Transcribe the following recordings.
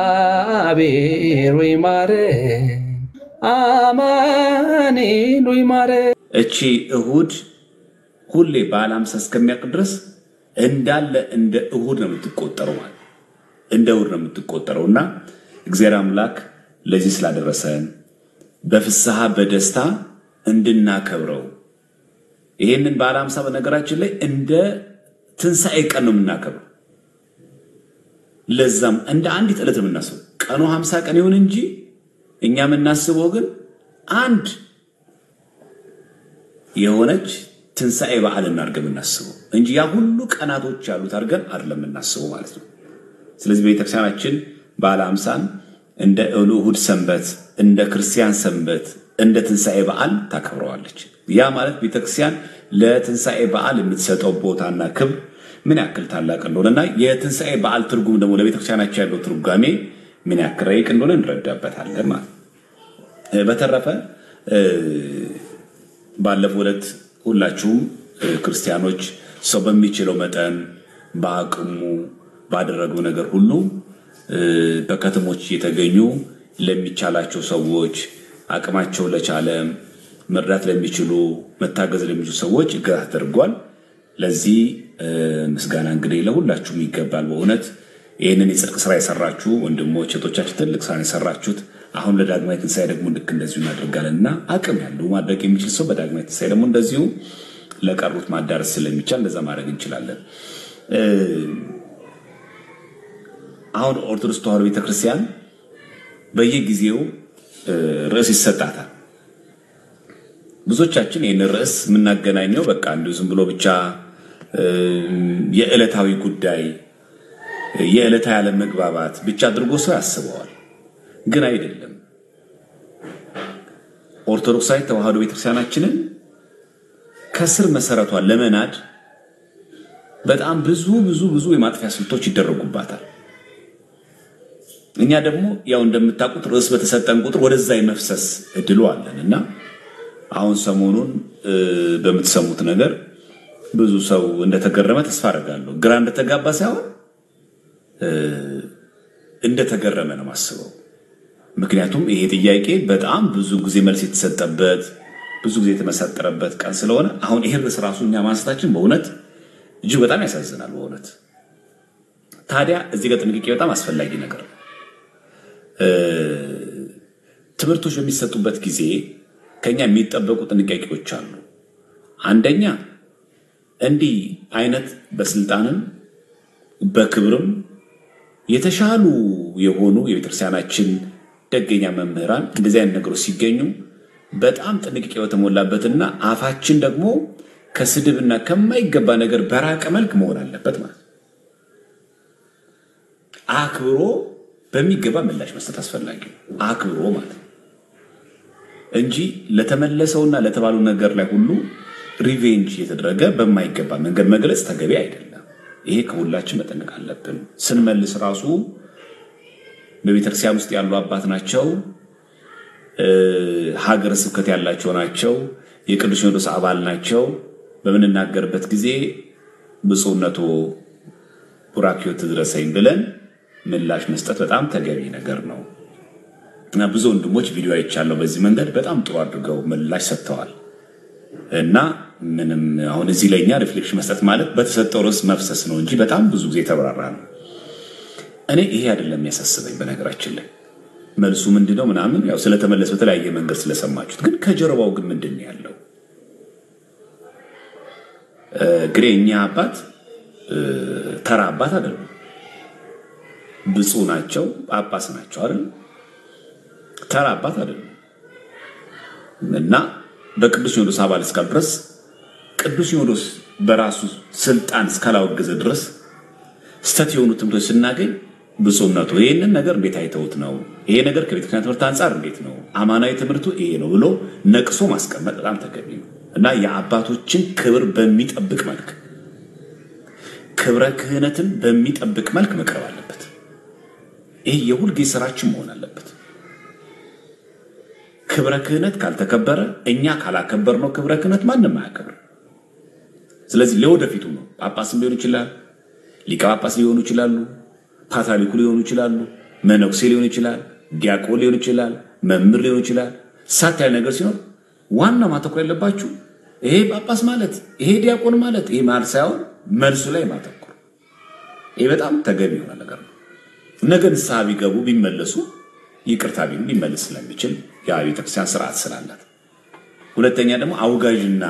እግዚአብሔር ወይ ማረን አማኑኤል ወይ ማረን። እቺ እሁድ ሁሌ በዓለ ሃምሳ እስከሚያልቅ ድረስ እንዳለ እንደ እሁድ ነው የምትቆጠረው ማለት እንደ እሁድ ነው የምትቆጠረውና እግዚአብሔር አምላክ ለዚህ ስላደረሰን በፍስሐ በደስታ እንድናከብረው ይሄንን በዓለ ሃምሳ በነገራችን ላይ እንደ ትንሣኤ ቀን ነው የምናከብረው። ለዛም እንደ አንዲት ዕለት የምናስበው ቀኑ 50 ቀን ይሁን እንጂ እኛ የምናስበው ግን አንድ የሆነች ትንሣኤ በዓል እናርገን የምናስበው እንጂ ያ ሁሉ ቀናቶች ያሉት አርገን አይደለም የምናስበው ማለት ነው። ስለዚህ በቤተክርስቲያናችን በዓለ ሃምሳን እንደ እሁድ ሰንበት እንደ ክርስቲያን ሰንበት እንደ ትንሣኤ በዓል ታከብረዋለች። ያ ማለት ቤተክርስቲያን ለትንሣኤ በዓል የምትሰጠው ቦታና ክብር ምን ያክል ታላቅ እንደሆነና የትንሣኤ በዓል ትርጉም ደግሞ ለቤተክርስቲያናችን ያለው ትርጓሜ ምን ያክል ረቂቅ እንደሆነ እንረዳበታለን ማለት። በተረፈ ባለፈው ዕለት ሁላችሁም ክርስቲያኖች ሰው በሚችለው መጠን በአቅሙ ባደረገው ነገር ሁሉ በከተሞች የተገኙ ለሚቻላቸው ሰዎች አቅማቸው ለቻለ መርዳት ለሚችሉ መታገዝ ለሚችሉ ሰዎች እገዛ ተደርጓል። ለዚህ ምስጋና እንግዲህ ለሁላችሁም ይገባል። በእውነት ይሄንን የጽድቅ ስራ የሰራችሁ ወንድሞች እህቶቻችን ትልቅ ስራ የሰራችሁት አሁን ለዳግማይ ትንሣኤ ደግሞ ልክ እንደዚሁ እናደርጋለንና አቅም ያለው ማድረግ የሚችል ሰው በዳግማይ ትንሣኤ ደግሞ እንደዚሁ ለቀሩት ማዳረስ ስለሚቻል እንደዛ ማድረግ እንችላለን። አሁን ኦርቶዶክስ ተዋሕዶ ቤተክርስቲያን በየጊዜው ርዕስ ይሰጣታል። ብዙዎቻችን ይሄን ርዕስ የምናገናኘው በቃ እንደው ዝም ብሎ ብቻ የዕለታዊ ጉዳይ የዕለታዊ ያለ መግባባት ብቻ አድርጎ ሰው ያስበዋል። ግን አይደለም። ኦርቶዶክሳዊ ተዋሕዶ ቤተክርስቲያናችንን ከስር መሰረቷ ለመናድ በጣም ብዙ የማጥፊያ ስልቶች ይደረጉባታል። እኛ ደግሞ ያው እንደምታውቁት ርዕስ በተሰጠን ቁጥር ወደዛ የመፍሰስ እድሉ አለንና አሁን ሰሞኑን በምትሰሙት ነገር ብዙ ሰው እንደተገረመ ተስፋ አደርጋለሁ። ግራ እንደተጋባ ሳይሆን እንደተገረመ ነው ማስበው። ምክንያቱም ይሄ ጥያቄ በጣም ብዙ ጊዜ መልስ የተሰጠበት ብዙ ጊዜ የተመሰጠረበት ቀን ስለሆነ አሁን ይሄ ርዕስ ራሱኛ ማንሳታችን በእውነት እጅግ በጣም ያሳዝናል። በእውነት ታዲያ እዚህ ጋር ጥንቃቄ በጣም አስፈላጊ ነገር ነው። ትምህርቶች በሚሰጡበት ጊዜ ከኛ የሚጠበቁ ጥንቃቄዎች አሉ። አንደኛ እንዲህ አይነት በስልጣንም በክብርም የተሻሉ የሆኑ የቤተክርስቲያናችን ደገኛ መምህራን እንደዚህ አይነት ነገሮች ሲገኙ በጣም ጥንቃቄ በተሞላበትና አፋችን ደግሞ ከስድብና ከማይገባ ነገር በራቀ መልክ መሆን አለበት ማለት አክብሮ በሚገባ ምላሽ መስጠት አስፈላጊ ነው። አክብሮ ማለት እንጂ ለተመለሰውና ለተባለው ነገር ላይ ሁሉ ሪቬንጅ የተደረገ በማይገባ መንገድ መግለጽ ተገቢ አይደለም። ይሄ ከሁላችን መጠንቀቅ አለብን። ስንመልስ ራሱ በቤተክርስቲያን ውስጥ ያሉ አባት ናቸው፣ ሀገረ ስብከት ያላቸው ናቸው፣ የቅዱስ ሲኖዶስ አባል ናቸው። በምንናገርበት ጊዜ ብፁዕነቱ ቡራኪዮ ትድረሰኝ ብለን ምላሽ መስጠት በጣም ተገቢ ነገር ነው እና ብዙ ወንድሞች ቪዲዮ አይቻለሁ በዚህ መንገድ በጣም ጥሩ አድርገው ምላሽ ሰጥተዋል። እና ምንም አሁን እዚህ ለኛ ሪፍሌክሽን መስጠት ማለት በተሰጠው ርዕስ መፍሰስ ነው እንጂ በጣም ብዙ ጊዜ ተብራራ ነው። እኔ ይሄ አይደለም የሚያሳስበኝ። በነገራችን ላይ መልሱ ምንድነው ምናምን ያው ስለተመለሰ በተለያየ መንገድ ስለሰማችሁት፣ ግን ከጀርባው ግን ምንድነው ያለው? ግሬኛ አባት ተራ አባት አይደለም። ብፁዕ ናቸው፣ ጳጳስ ናቸው አይደል? ተራ አባት አይደለም። እና በቅዱስ ሲኖዶስ አባል እስካል ድረስ ቅዱስ ሲኖዶስ በራሱ ስልጣን እስካላወገዘ ድረስ ስተት የሆኑ ትምህርቶች ስናገኝ ብፁዕነቱ ይሄንን ነገር እንዴት አይተውት ነው? ይሄ ነገር ከቤተክርስቲያን ትምህርት አንፃር እንዴት ነው? አማናዊ ትምህርቱ ይሄ ነው ብሎ ነቅሶ ማስቀመጥ በጣም ተገቢ ነው እና የአባቶችን ክብር በሚጠብቅ መልክ ክብረ ክህነትን በሚጠብቅ መልክ መቅረብ አለበት። ይሄ የሁልጊዜ ስራችን መሆን አለበት። ክብረ ክህነት ካልተከበረ እኛ ካላከበር ነው ክብረ ክህነት ማንንም አያከብር። ስለዚህ ለወደፊቱ ነው ጳጳስም ሊሆን ይችላል፣ ሊቀ ጳጳስ ሊሆኑ ይችላሉ፣ ካቶሊኩ ሊሆኑ ይችላሉ መነኩሴ ሊሆኑ ይችላል ዲያቆን ሊሆኑ ይችላል መምህር ሊሆኑ ይችላል ሳት ያለ ነገር ሲሆን ዋናው ማተኮር ያለባችሁ ይሄ ጳጳስ ማለት ይሄ ዲያቆን ማለት ይሄ ማለት ሳይሆን መልሱ ላይ ማተኮር ይሄ በጣም ተገቢ የሆነ ነገር ነው ነገር ሳቢ ገቡ ቢመለሱ ይቅርታ ቢመለስ ስለሚችል ያ ቤተክርስቲያን ስርዓት ስላላት ሁለተኛ ደግሞ አውጋጅና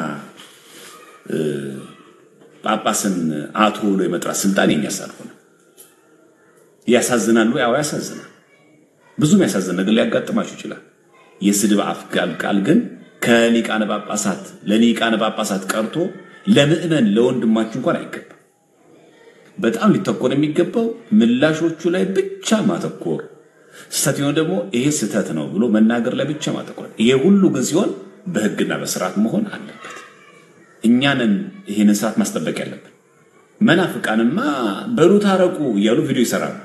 ጳጳስን አቶ ብሎ የመጥራት ስልጣን የኛሳልኩ ነው ያሳዝናሉ ያው ያሳዝናል ብዙም ያሳዝን ነገር ሊያጋጥማችሁ ይችላል የስድብ አፍቃል ቃል ግን ከሊቃነ ጳጳሳት ለሊቃነ ጳጳሳት ቀርቶ ለምእመን ለወንድማችሁ እንኳን አይገባ በጣም ሊተኮር የሚገባው ምላሾቹ ላይ ብቻ ማተኮር ስተት ይሆን ደግሞ ይሄ ስተት ነው ብሎ መናገር ላይ ብቻ ማተኮር ይሄ ሁሉ ግን ሲሆን በህግና በስርዓት መሆን አለበት እኛንን ይሄን ስርዓት ማስጠበቅ ያለብን መናፍቃንማ በሩ ታረቁ ያሉ ቪዲዮ ይሰራሉ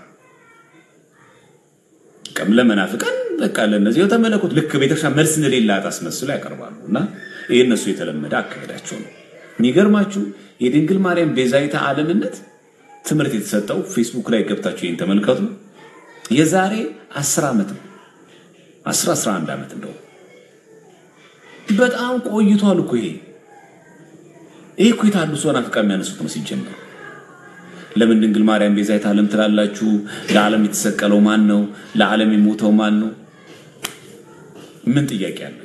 ቀምለ መናፍቃን በቃ ለነዚህ ተመለኩት ልክ ቤተክርስቲያን መልስ እንደሌላት አስመስሎ ያቀርባሉና ይሄ እነሱ የተለመደ አካሄዳቸው ነው የሚገርማችሁ የድንግል ማርያም ቤዛይተ ዓለምነት ትምርት የተሰጠው ፌስቡክ ላይ ገብታችሁ ይሄን ተመልከቱ የዛሬ 10 ዓመት 11 ዓመት እንደው በጣም ቆይቷል እኮ ይሄ እኮ ይታሉ ሶናፍቃ የሚያነሱት ነው ሲጀምር ለምን ድንግል ማርያም ቤዛይተ ዓለም ትላላችሁ ለዓለም የተሰቀለው ማን ነው ለዓለም የሞተው ማን ነው ምን ጥያቄ አለ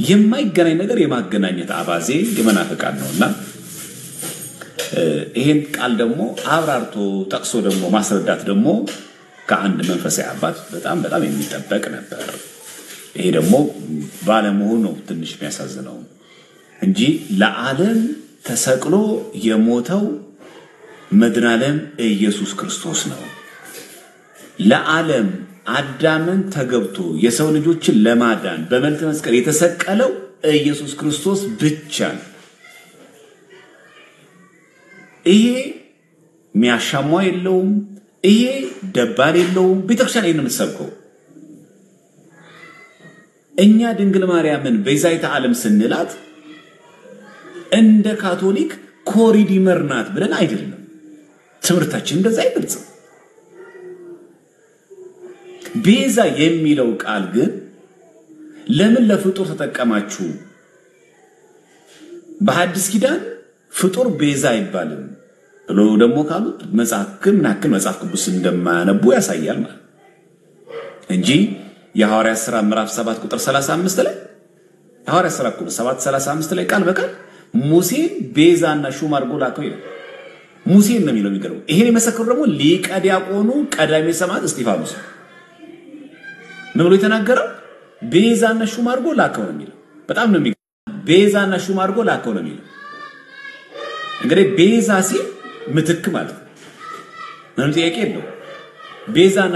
የማይገናኝ ነገር የማገናኘት አባዜ የመናፍቃን ነውና ይሄን ቃል ደግሞ አብራርቶ ጠቅሶ ደግሞ ማስረዳት ደግሞ ከአንድ መንፈሳዊ አባት በጣም የሚጠበቅ ነበር ይሄ ደግሞ ባለመሆኑ ነው ትንሽ የሚያሳዝነው እንጂ ለዓለም ተሰቅሎ የሞተው መድኃኔዓለም ኢየሱስ ክርስቶስ ነው ለዓለም አዳምን ተገብቶ የሰው ልጆችን ለማዳን በመልተ መስቀል የተሰቀለው ኢየሱስ ክርስቶስ ብቻ ነው ይሄ ሚያሻማው የለውም ይሄ ደባል የለውም ቤተክርስቲያን ይሄን የምትሰብከው እኛ ድንግል ማርያምን ቤዛይተ ዓለም ስንላት እንደ ካቶሊክ ኮሪዲመር ናት ብለን አይደለም ትምርታችን እንደዛ አይገልጽም ቤዛ የሚለው ቃል ግን ለምን ለፍጡር ተጠቀማችሁ በሐዲስ ኪዳን ፍጡር ቤዛ አይባልም ብሎ ደግሞ ካሉት መጽሐፍ ቅዱስ እንደማያነቡ ያሳያል ማለት እንጂ የሐዋርያት ሥራ ምዕራፍ 7 ቁጥር 35 ላይ ሐዋርያት ሥራ ቁጥር 7:35 ላይ ቃል በቃል ሙሴ ቤዛና ሹም አድርጎ ላከው ይላል ሙሴ ነው የሚለው የሚገርም ይሄን የመሰከሩ ደግሞ ሊቀ ዲያቆኑ ቀዳሜ ሰማዕት እስጢፋኖስ ነው ብሎ የተናገረው ቤዛና ሹም አድርጎ ላከው ነው የሚለው በጣም ነው የሚገርም ቤዛና ሹም አድርጎ ላከው ነው የሚለው እንግዲህ ቤዛ ሲል ምትክ ማለት ነው ምንም ጥያቄ የለው ቤዛና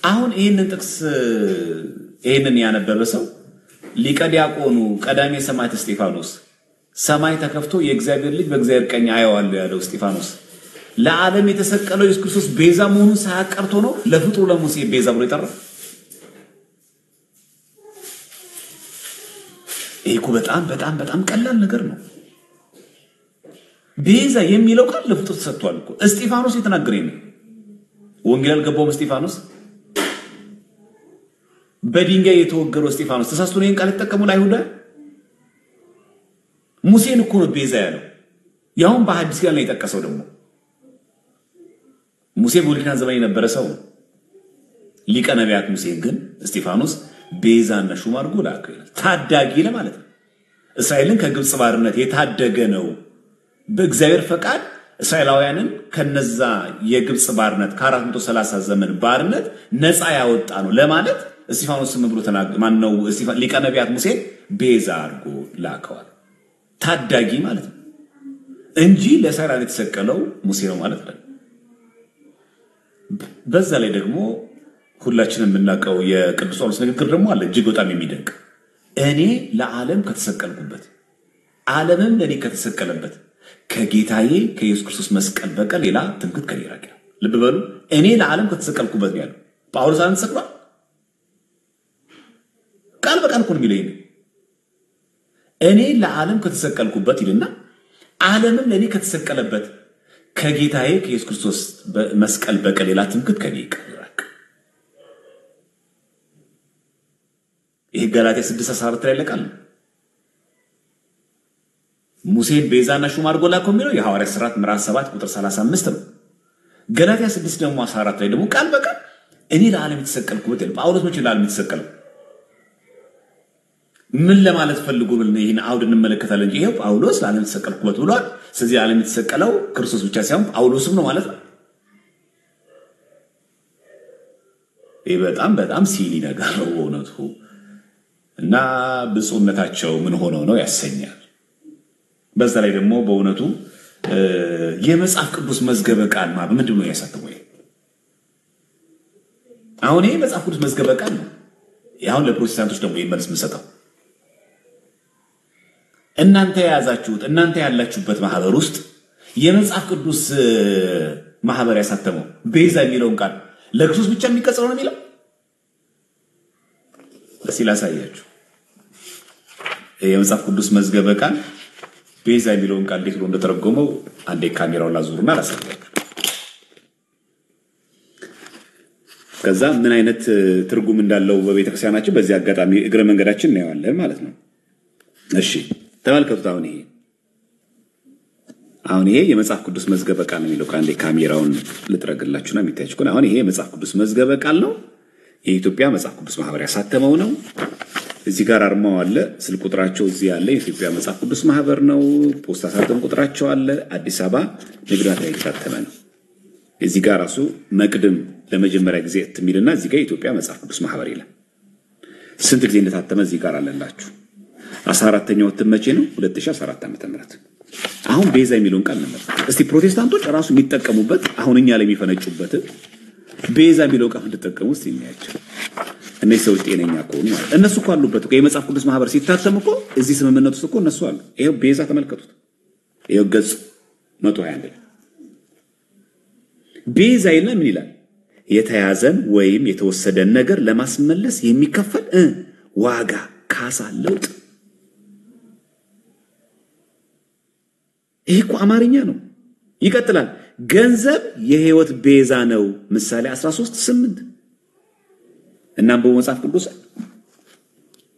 አሁን ይሄንን ጥቅስ ይሄንን ያነበበ ሰው ሊቀ ዲያቆኑ ቀዳሜ ሰማዕት እስጢፋኖስ ሰማይ ተከፍቶ የእግዚአብሔር ልጅ በእግዚአብሔር ቀኝ አየዋለሁ ያለው እስጢፋኖስ ለዓለም የተሰቀለው ኢየሱስ ክርስቶስ ቤዛ መሆኑን ሳያቀርቶ ነው ለፍጡር ለሙሴ ቤዛ ብሎ ይጠራ ይሄ በጣም ቀላል ነገር ነው ቤዛ የሚለው ቃል ለፍጡር ተሰጥቷል እኮ እስጢፋኖስ የተናገረኝ ነው ወንጌል ገባው እስጢፋኖስ በድንጋይ የተወገረው እስጢፋኖስ ተሳስቶ ነው ቃል ተጠቀሙ አይሁዳ ሙሴን እኮ ነው ቤዛ ያለው ያውን በሐዲስ ኪዳን ላይ የተጠቀሰው ደግሞ ሙሴ በብሉይ ኪዳን ዘመን የነበረ ሰው ሊቀ ነቢያት ሙሴ ግን እስጢፋኖስ ቤዛና ሹም አድርጎ ላከው ታዳጊ ለማለት ነው እስራኤልን ከግብጽ ባርነት የታደገ ነው በእግዚአብሔር ፈቃድ እስራኤላውያንን ከነዛ የግብጽ ባርነት ከ430 ዘመን ባርነት ነፃ ያወጣ ነው ለማለት እስጢፋኖስ ምን ብሎ ተናገረ ማን ነው ሊቀ ነቢያት ሙሴ ቤዛ አድርጎ ላከው ታዳጊ ማለት ነው እንጂ ለእስራኤል የተሰቀለው ሙሴ ነው ማለት ነው በዛ ላይ ደግሞ ሁላችንም የምናውቀው የቅዱስ ጳውሎስ ንግግር ደግሞ አለ እጅግ በጣም የሚደንቅ እኔ ለዓለም ከተሰቀልኩበት ዓለምም ለኔ ከተሰቀለበት ከጌታዬ ከኢየሱስ ክርስቶስ መስቀል በቀር ሌላ ትምክህት ከኔ ራቀ ልብ በሉ እኔ ለዓለም ከተሰቀልኩበት ነው ያለው ጳውሎስ አንተ ተሰቅሏል ቃል በቃል እኮ ነው የሚለኝ እኔ ለዓለም ከተሰቀልኩበት ይልና ዓለምም ለኔ ከተሰቀለበት ከጌታዬ ከኢየሱስ ክርስቶስ መስቀል በቀር ሌላ ትምክህት ከኔ ይራቅ። ይሄ ገላትያ 6:14 ላይ ለቃል ሙሴን ቤዛና ሹም አድርጎ ላከው የሚለው የሐዋርያት ሥራ ምዕራፍ 7 ቁጥር 35 ነው። ገላትያ 6 ደግሞ 14 ላይ ደግሞ ቃል በቃል እኔ ለዓለም የተሰቀልኩበት ይላል። ጳውሎስ መቼ ለዓለም የተሰቀለው ምን ለማለት ፈልጎ ብለን ይሄን አውድ እንመለከታለን። ይሄው ጳውሎስ ለዓለም የተሰቀልኩበት ብሏል። ስለዚህ ዓለም የተሰቀለው ክርስቶስ ብቻ ሳይሆን ጳውሎስም ነው ማለት ነው። ይሄ በጣም ሲሊ ነገር ነው በእውነቱ እና ብፁዕነታቸው ምን ሆነው ነው ያሰኛል። በዛ ላይ ደግሞ በእውነቱ የመጽሐፍ ቅዱስ መዝገበ ቃል ምንድን ነው ያሳተመው? አሁን ይሄ መጽሐፍ ቅዱስ መዝገበ ቃል ነው። አሁን ለፕሮቴስታንቶች ደግሞ ይመልስ ምሰጣው እናንተ ያዛችሁት እናንተ ያላችሁበት ማህበር ውስጥ የመጽሐፍ ቅዱስ ማህበር ያሳተመው ቤዛ የሚለውን ቃል ለክርስቶስ ብቻ የሚቀጽረው ነው የሚለው ለሲላሳያችሁ የመጽሐፍ ቅዱስ መዝገበ ቃል ቤዛ የሚለውን ቃል እንዴት ነው እንደተረጎመው አንዴ ካሜራውን ላዙርና ላሳያችሁ። ከዛ ምን አይነት ትርጉም እንዳለው በቤተክርስቲያናችን በዚህ አጋጣሚ እግረ መንገዳችን ነው ያለው ማለት ነው። እሺ ተመልከቱት። አሁን ይሄ የመጽሐፍ ቅዱስ መዝገበ ቃል ነው የሚለው አንዴ ካሜራውን ልጥረግላችሁና የሚታያችሁ ከሆነ አሁን ይሄ የመጽሐፍ ቅዱስ መዝገበ ቃል ነው። የኢትዮጵያ መጽሐፍ ቅዱስ ማህበር ያሳተመው ነው። እዚህ ጋር አርማው አለ። ስልክ ቁጥራቸው እዚህ ያለ የኢትዮጵያ መጽሐፍ ቅዱስ ማህበር ነው። ፖስታ ሳጥን ቁጥራቸው አለ። አዲስ አበባ ንግድ ባንክ የታተመ ነው። እዚህ ጋር ራሱ መቅድም ለመጀመሪያ ጊዜ እትሚልና እዚህ ጋር የኢትዮጵያ መጽሐፍ ቅዱስ ማህበር ይላል። ስንት ጊዜ እንደታተመ እዚህ ጋር አለላችሁ። 14ኛው እትም መቼ ነው? 2014 ዓ.ም። አሁን ቤዛ የሚለውን ቃል ነበር እስቲ ፕሮቴስታንቶች ራሱ የሚጠቀሙበት አሁን እኛ ላይ የሚፈነጩበት ቤዛ የሚለው ቃል እንድትጠቀሙ እስቲ የሚያቸው እነዚህ ሰዎች ጤነኛ ከሆኑ ማለት እነሱ እኮ አሉበት እኮ የመጽሐፍ ቅዱስ ማህበር ሲታተም እኮ እዚህ ስምምነት ውስጥ እኮ እነሱ አሉ። ይሄው ቤዛ ተመልከቱት። ይሄው ገጽ 121 ቤዛ ይልና ምን ይላል? የተያዘን ወይም የተወሰደን ነገር ለማስመለስ የሚከፈል ዋጋ ካሳ ለውጥ። ይሄ እኮ አማርኛ ነው። ይቀጥላል። ገንዘብ የህይወት ቤዛ ነው ምሳሌ 13:8 እናም በመጽሐፍ ቅዱስ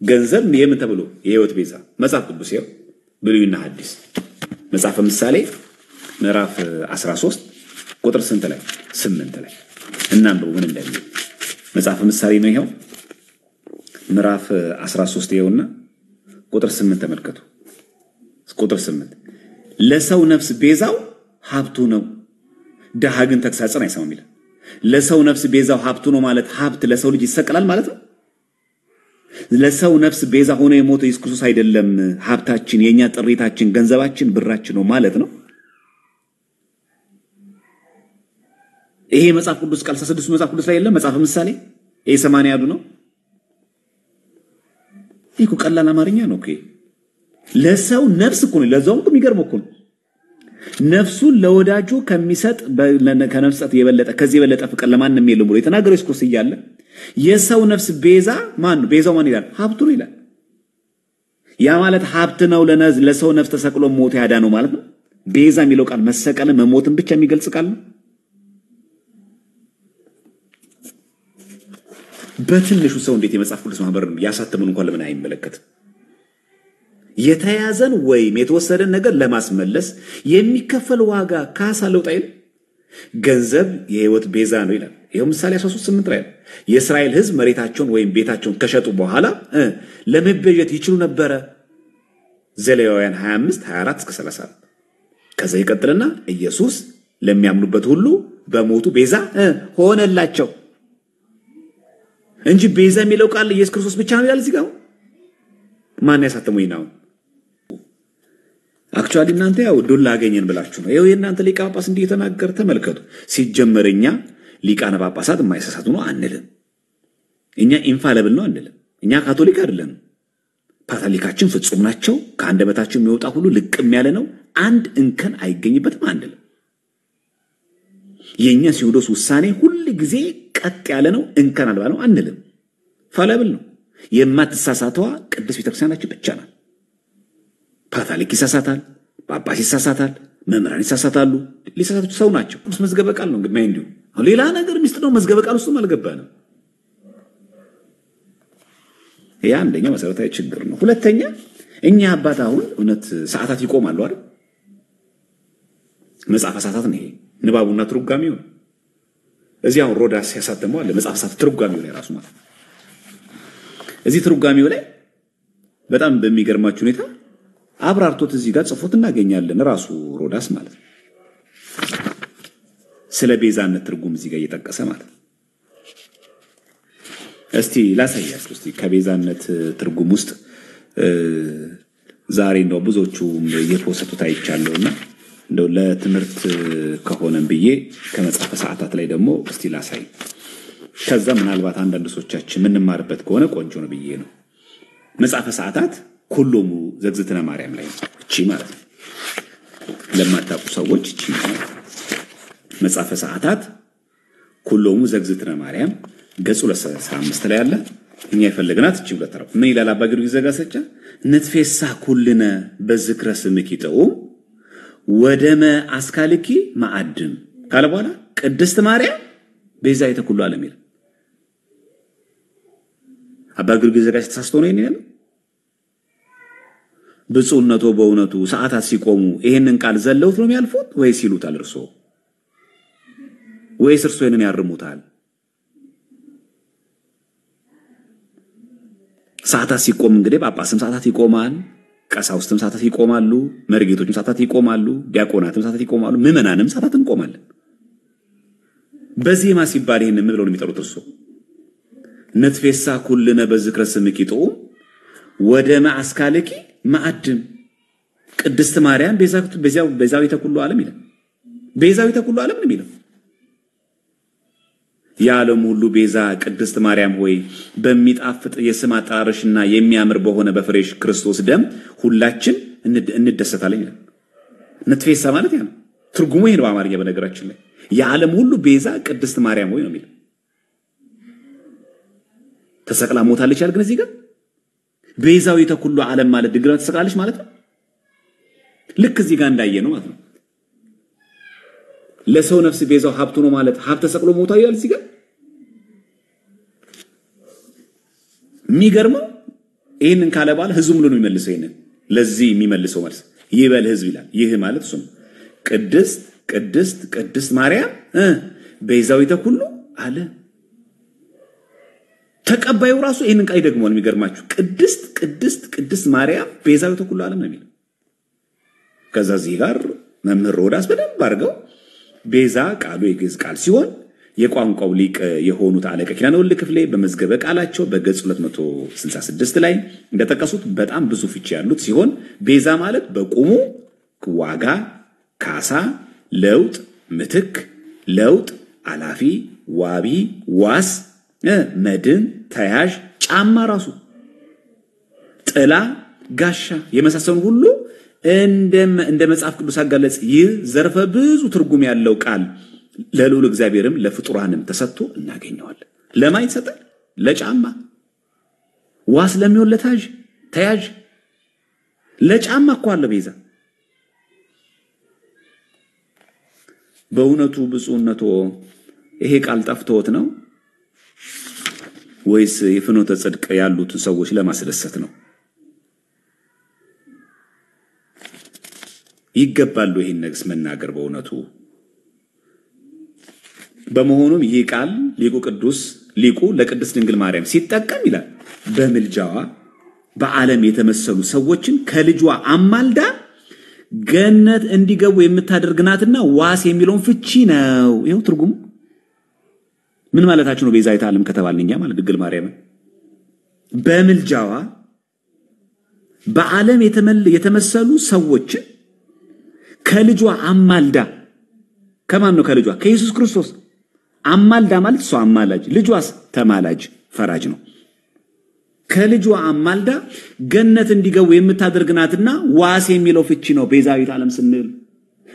ገንዘብ የምን ተብሎ የህይወት ቤዛ መጽሐፍ ቅዱስ ይኸው ብሉይና ሐዲስ መጽሐፈ ምሳሌ ምዕራፍ 13 ቁጥር ስንት ላይ 8 ላይ እናም ምን እንደሚል መጽሐፈ ምሳሌ ነው። ይኸው ምዕራፍ 13 ይኸውና ቁጥር 8 ተመልከቱ። ቁጥር 8 ለሰው ነፍስ ቤዛው ሀብቱ ነው ደሃ ግን ተግሳጽን አይሰማም ይላል። ለሰው ነፍስ ቤዛው ሀብቱ ነው ማለት ሀብት ለሰው ልጅ ይሰቀላል ማለት ነው። ለሰው ነፍስ ቤዛ ሆኖ የሞተው ኢየሱስ ክርስቶስ አይደለም ሀብታችን የኛ ጥሪታችን ገንዘባችን ብራችን ነው ማለት ነው። ይሄ መጽሐፍ ቅዱስ ቃል 66 መጽሐፍ ቅዱስ ላይ የለም። መጽሐፈ ምሳሌ ይሄ 80 ያዱ ነው። ይሄ ቀላል አማርኛ ነው። ኦኬ ለሰው ነፍስ እኮ ነው። ለዛውም እኮ የሚገርም እኮ ነው። ነፍሱን ለወዳጁ ከሚሰጥ ከነፍሳት የበለጠ ከዚህ የበለጠ ፍቅር ለማንም የለም ብሎ የተናገረው ኢየሱስ ክርስቶስ እያለ የሰው ነፍስ ቤዛ ማን ነው? ቤዛው ማን ይላል? ሀብቱ ነው ይላል። ያ ማለት ሀብት ነው ለሰው ነፍስ ተሰቅሎ ሞት ያዳነው ማለት ነው። ቤዛ የሚለው ቃል መሰቀል መሞትን ብቻ የሚገልጽ ቃል ነው። በትንሹ ሰው እንዴት የመጽሐፍ ቅዱስ ማህበር ያሳተመን እንኳን ለምን አይመለከትም? የተያዘን ወይም የተወሰደን ነገር ለማስመለስ የሚከፈል ዋጋ ካሳ ለውጥ አይደል? ገንዘብ የህይወት ቤዛ ነው ይላል። ይሄው ምሳሌ 13:8 ላይ የእስራኤል ህዝብ መሬታቸውን ወይም ቤታቸውን ከሸጡ በኋላ ለመቤዠት ይችሉ ነበር። ዘሌዋውያን 25:24-30 ከዛ ይቀጥልና ኢየሱስ ለሚያምኑበት ሁሉ በሞቱ ቤዛ ሆነላቸው እንጂ ቤዛ የሚለው ቃል ኢየሱስ ክርስቶስ ብቻ ነው ይላል። እዚህ ጋር ማን ያሳተመው ይናው? አክቹአሊ እናንተ ያው ዶላ አገኘን ብላችሁ ነው። ይሄው የእናንተ ሊቃነ ጳጳስ እንዲህ የተናገረ ተመልከቱ። ሲጀመርኛ ሊቃነ ጳጳሳት የማይሳሳቱ ነው አንልም። እኛ ኢንፋሊብል ነው አንልም። እኛ ካቶሊክ አይደለም። ፓትሪካችን ፍጹም ናቸው። ከአንደበታቸው የሚወጣ ሁሉ ልቅም ያለ ነው። አንድ እንከን አይገኝበትም አንልም። የኛ ሲኖዶስ ውሳኔ ሁሉ ጊዜ ቀጥ ያለ ነው፣ እንከን አልባ ነው አንልም። ፋሊብል ነው። የማትሳሳተዋ ቅዱስ ቤተክርስቲያናችን ብቻ ናት። ፓትሪክ ይሳሳታል፣ ጳጳስ ይሳሳታል፣ መምህራን ይሳሳታሉ። ሊሳሳቱ ሰው ናቸው። መዝገበ ቃል ነው እንግዲህ እንዲሁ ሌላ ነገር ሚስጥር ነው። መዝገበ ቃል ውስጥም አልገባንም። ያ አንደኛ መሰረታዊ ችግር ነው። ሁለተኛ እኛ አባት አሁን እውነት ሰዓታት ይቆማሉ አይደል? መጽሐፈ ሰዓታት ነው ይሄ ንባቡና ትርጓሜው ነው። እዚያው ሮዳስ ያሳተመው አለ መጽሐፈ ሰዓታት ትርጓሜው ላይ ራሱ ማለት እዚህ ትርጓሜው ላይ በጣም በሚገርማችሁ ሁኔታ አብራርቶት እዚህ ጋር ጽፎት እናገኛለን። ራሱ ሮዳስ ማለት ስለ ቤዛነት ትርጉም እዚህ ጋር እየጠቀሰ ማለት እስቲ ላሳያችሁ። እስቲ ከቤዛነት ትርጉም ውስጥ ዛሬ ነው ብዙዎቹ የፖስቱት አይቻለውና እንደው ለትምህርት ከሆነም ብዬ ከመጽሐፈ ሰዓታት ላይ ደግሞ እስቲ ላሳይ። ከዛ ምናልባት አንዳንድ ሰዎቻችን ምንማርበት ከሆነ ቆንጆ ነው ብዬ ነው። መጽሐፈ ሰዓታት ኩሎሙ ዘግዝትነ ማርያም ላይ እቺ ማለት ነው። ለማታውቁ ሰዎች እቺ መጽሐፈ ሰዓታት ኩሎሙ ዘግዝትነ ማርያም ገጽ 235 ላይ አለ። እኛ የፈለግናት እቺ ሁለት ምን ይላል አባ ጊዮርጊስ ዘጋስጫ ንትፌሳ ኩልነ በዝክረ ስምኪ ጠው ወደመ አስካልኪ ማዕድም ካለ በኋላ ቅድስት ማርያም ቤዛዊተ ኩሉ ዓለም ይላል። አባ ጊዮርጊስ ዘጋስጫ ተሳስቶ ነው ይሄን ብፁዕነቱ በእውነቱ ሰዓታት ሲቆሙ ይሄንን ቃል ዘለውት ነው የሚያልፉት ወይስ ይሉታል እርሶ ወይስ እርሶ ይሄንን ያርሙታል? ሰዓታት ሲቆም እንግዲህ ጳጳስም ሰዓታት ይቆማል፣ ቀሳውስትም ሰዓታት ይቆማሉ፣ መርጌቶችም ሰዓታት ይቆማሉ፣ ዲያቆናትም ሰዓታት ይቆማሉ፣ ምዕመናንም ሰዓታት እንቆማለን። በዚህ ሲባል ይሄንን ምን ብለው ነው የሚጠሩት እርሶ? ነትፌሳ ኩልነ በዝክረ ስምኪ ጠው ወደ ማስካለኪ ማዕድም ቅድስት ማርያም ቤዛዊተ ኩሉ ዓለም ይላል። ቤዛዊተ ኩሉ ዓለም ነው የሚለው። የዓለም ሁሉ ቤዛ ቅድስት ማርያም ሆይ በሚጣፍጥ የስም አጠራርሽና የሚያምር በሆነ በፍሬሽ ክርስቶስ ደም ሁላችን እንደሰታለን ይላል። ነትፌሳ ማለት ያ ነው። ትርጉሙ ይሄ ነው በአማርኛ በነገራችን ላይ የዓለም ሁሉ ቤዛ ቅድስት ማርያም ሆይ ነው የሚለው። ተሰቅላ ሞታለች አይደል? ግን እዚህ ጋር ቤዛዊተ ኩሉ ዓለም ማለት ድንግል ተሰቅላለች ማለት ነው። ልክ እዚህ ጋር እንዳየ ነው ማለት ነው። ለሰው ነፍስ ቤዛው ሀብቱ ነው ማለት ሀብተ ተሰቅሎ ሞታው ይላል እዚህ ጋር። የሚገርመው ይሄንን ካለ በኋላ ህዝቡ ምን ነው የሚመልሰው? ይሄንን ለዚህ የሚመልሰው ማለት ይበል ህዝብ ይላል። ይህ ማለት እሱ ቅድስት ቅድስት ቅድስት ማርያም ቤዛዊተ ኩሉ ዓለም። ተቀባዩ ራሱ ይሄንን ቃል ይደግመዋል። የሚገርማችሁ ቅድስት ቅድስት ቅድስት ማርያም ቤዛዊተ ኩሉ ዓለም ነው የሚለው። ከዛ እዚህ ጋር መምህር ሮዳስ በደንብ አድርገው ቤዛ ቃሉ የግዕዝ ቃል ሲሆን የቋንቋው ሊቅ የሆኑት አለቀ ኪዳነ ወልድ ክፍሌ በመዝገበ ቃላቸው በገጽ 266 ላይ እንደተጠቀሱት በጣም ብዙ ፍቺ ያሉት ሲሆን ቤዛ ማለት በቁሙ ዋጋ፣ ካሳ፣ ለውጥ፣ ምትክ፣ ለውጥ፣ አላፊ፣ ዋቢ፣ ዋስ፣ መድን፣ ተያዥ፣ ጫማ ራሱ ጥላ፣ ጋሻ የመሳሰሉ ሁሉ እንደ መጽሐፍ ቅዱስ አገላለጽ ይህ ዘርፈ ብዙ ትርጉም ያለው ቃል ለልዑል እግዚአብሔርም ለፍጡራንም ተሰጥቶ እናገኘዋለን። ለማን ይሰጣል? ለጫማ ዋስ ለሚሆን ለታዥ ተያዥ ለጫማ እኮ አለ ቤዛ። በእውነቱ ብፁዕነቱ ይሄ ቃል ጠፍቶት ነው ወይስ የፍኖተ ጽድቅ ያሉት ሰዎች ለማስደሰት ነው? ይገባሉ ይሄን ነገስ መናገር በእውነቱ። በመሆኑም ይህ ቃል ሊቁ ለቅድስት ድንግል ማርያም ሲጠቀም ይላል በምልጃዋ በዓለም የተመሰሉ ሰዎችን ከልጇ አማልዳ ገነት እንዲገቡ የምታደርግናትና ዋስ የሚለውን ፍቺ ነው። ይሄው ትርጉሙ ምን ማለታችሁ ነው? ቤዛዊተ ዓለም ከተባልንኛ ማለት ድንግል ማርያም በምልጃዋ በዓለም የተመሰሉ ሰዎችን ከልጇ አማልዳ ከማን ነው? ከልጇ ከኢየሱስ ክርስቶስ አማልዳ ማለት እሱ አማላጅ፣ ልጇስ ተማላጅ ፈራጅ ነው። ከልጇ አማልዳ ገነት እንዲገቡ የምታደርግናትና ዋስ የሚለው ፍቺ ነው ቤዛዊተ ዓለም ስንል።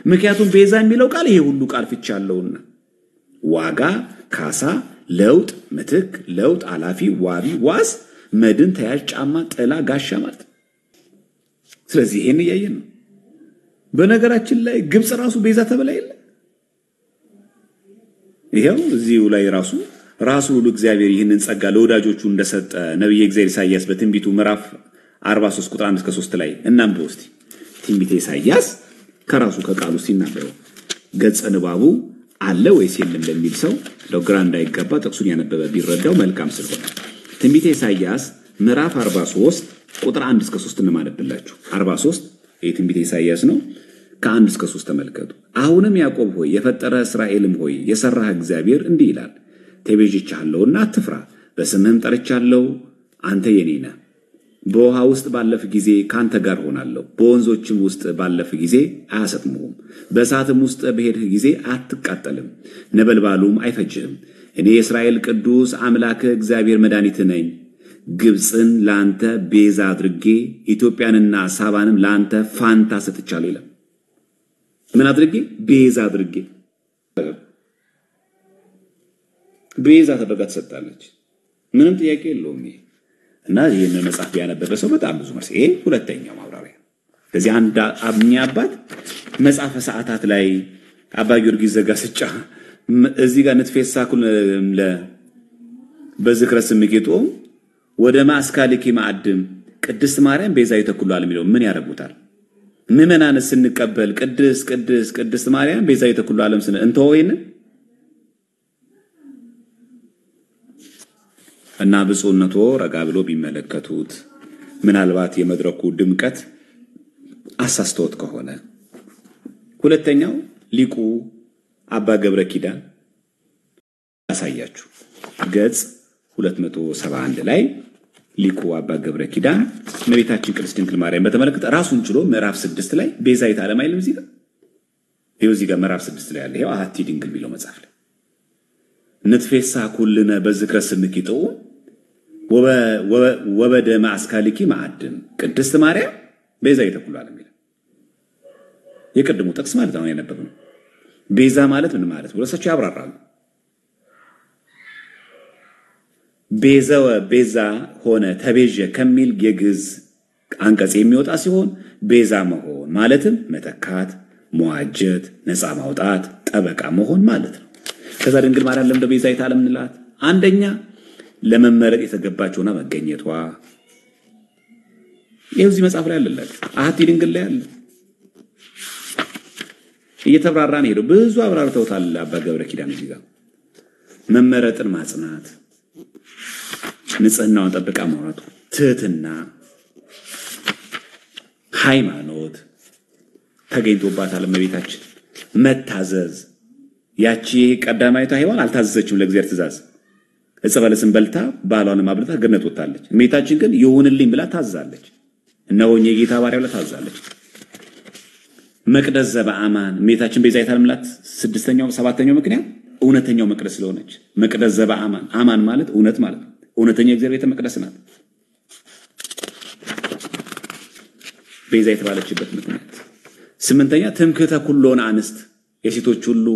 ምክንያቱም ቤዛ የሚለው ቃል ይሄ ሁሉ ቃል ፍቺ አለውና ዋጋ፣ ካሳ፣ ለውጥ፣ ምትክ፣ ለውጥ፣ አላፊ፣ ዋቢ፣ ዋስ፣ መድን፣ ተያዥ፣ ጫማ፣ ጥላ፣ ጋሻ ማለት። ስለዚህ ይሄን ያየን ነው በነገራችን ላይ ግብጽ ራሱ ቤዛ ተብላ የለ ይሄው እዚሁ ላይ ራሱ ሁሉ እግዚአብሔር ይህንን ጸጋ ለወዳጆቹ እንደሰጠ ነብዩ እግዚአብሔር ኢሳይያስ በትንቢቱ ምዕራፍ 43 ቁጥር 1 እስከ 3 ላይ እናንብበው እስቲ ትንቢተ ኢሳይያስ ከራሱ ከቃሉ ሲናገር ገጸ ንባቡ አለ ወይስ የለም ለሚል ሰው ለግራ እንዳይገባ ጥቅሱን ያነበበ ቢረዳው መልካም ስለሆነ ትንቢተ ኢሳይያስ ምዕራፍ 43 ቁጥር 1 እስከ 3 እንማለብላችሁ 43 የትንቢተ ኢሳይያስ ነው ከ1 እስከ 3 ተመልከቱ አሁንም ያዕቆብ ሆይ የፈጠረ እስራኤልም ሆይ የሰራህ እግዚአብሔር እንዲህ ይላል ተቤዥቻለሁና አትፍራ በስምህም ጠርቻለሁ አንተ የኔ ነህ በውሃ ውስጥ ባለፍ ጊዜ ካንተ ጋር ሆናለሁ በወንዞችም ውስጥ ባለፍ ጊዜ አያሰጥሙም በእሳትም ውስጥ በሄድህ ጊዜ አትቃጠልም ነበልባሉም አይፈጅህም እኔ የእስራኤል ቅዱስ አምላክ እግዚአብሔር መድኃኒት ነኝ ግብጽን ላንተ ቤዛ አድርጌ ኢትዮጵያንና ሳባንም ላንተ ፋንታ ሰጥቻለሁ ይላል ምን አድርጌ ቤዛ አድርጌ ቤዛ ተደርጋ ተሰጣለች ምንም ጥያቄ የለውም እና ይሄንን መጽሐፍ ያነበበ ሰው በጣም ብዙ መልስ ይሄ ሁለተኛው ማብራሪያ ስለዚህ አንድ አባት መጽሐፈ ሰዓታት ላይ አባ ጊዮርጊስ ዘጋስጫ እዚህ ጋር ንትፌሳኩል በዝክረ ስምቄቶ ወደ ማስካሊኪ ማዕድም ቅድስት ማርያም ቤዛዊተ ኩሉ ዓለም የሚለው ምን ያረጉታል ምእመናን ስንቀበል ቅድስት ማርያም ቤዛዊተ ኩሉ ዓለም ስነ እንተወይን እና ብፁዕነቶ ረጋ ብሎ ቢመለከቱት ምናልባት የመድረኩ ድምቀት አሳስተውት ከሆነ ሁለተኛው ሊቁ አባ ገብረ ኪዳን ያሳያችሁ ገጽ 271 ላይ ሊቁ አባ ገብረ ኪዳን እመቤታችን ቅድስት ድንግል ማርያም በተመለከተ ራሱን ችሎ ምዕራፍ 6 ላይ ቤዛዊተ ዓለም አይልም እዚህ ጋር ምዕራፍ 6 ላይ ያለ ይሄው አሐቲ ድንግል ቢለው መጽሐፍ ላይ ንትፌሳ ኩልነ በዝክረ ስምኪቶ ወበደ ማስካሊኪ ማዕድም ቅድስት ማርያም ቤዛዊተ ኩሉ ዓለም ይላል የቀድሞ ጥቅስ ማለት ነው ያነበብነው ቤዛ ማለት ምን ማለት ነው ለሰቸው ያብራራሉ ቤዛ ሆነ ተቤዠ ከሚል የግዕዝ አንቀጽ የሚወጣ ሲሆን ቤዛ መሆን ማለትም መተካት መዋጀት ነፃ ማውጣት ጠበቃ መሆን ማለት ነው ከዛ ድንግል ማርያም ለምን ቤዛዊተ ዓለም እንላት አንደኛ ለመመረጥ የተገባችውና መገኘቷ ይሄው መጽሐፍ ላይ አለላችሁ አሐቲ ድንግል ላይ አለ እየተብራራን ሄዶ ብዙ አብራርተውታል አባ ገብረ ኪዳን እዚህ ጋር መመረጥን ማጽናት ንጽህናውን ጠብቃ መውራቱ ትህትና ሃይማኖት ተገኝቶባታል እመቤታችን መታዘዝ ያቺ ቀዳማይቷ ሔዋን አልታዘዘችም ለእግዚአብሔር ትእዛዝ እጸበለስን በልታ ባሏን ማብለታ ገነት ወጣለች እመቤታችን ግን ይሁንልኝ ብላ ታዛለች እነሆኝ የጌታ ባሪያው ብላ ታዛለች መቅደስ ዘበአማን እመቤታችን ቤዛዊተ ዓለም ላት 6ኛው 7ኛው ምክንያት እውነተኛው መቅደስ ስለሆነች መቅደስ ዘበአማን አማን ማለት እውነት ማለት እውነተኛ እግዚአብሔር ቤተ መቅደስ ናት ቤዛ የተባለችበት ምክንያት 8ኛ ትምክህተ ኩሎን አንስት የሴቶች ሁሉ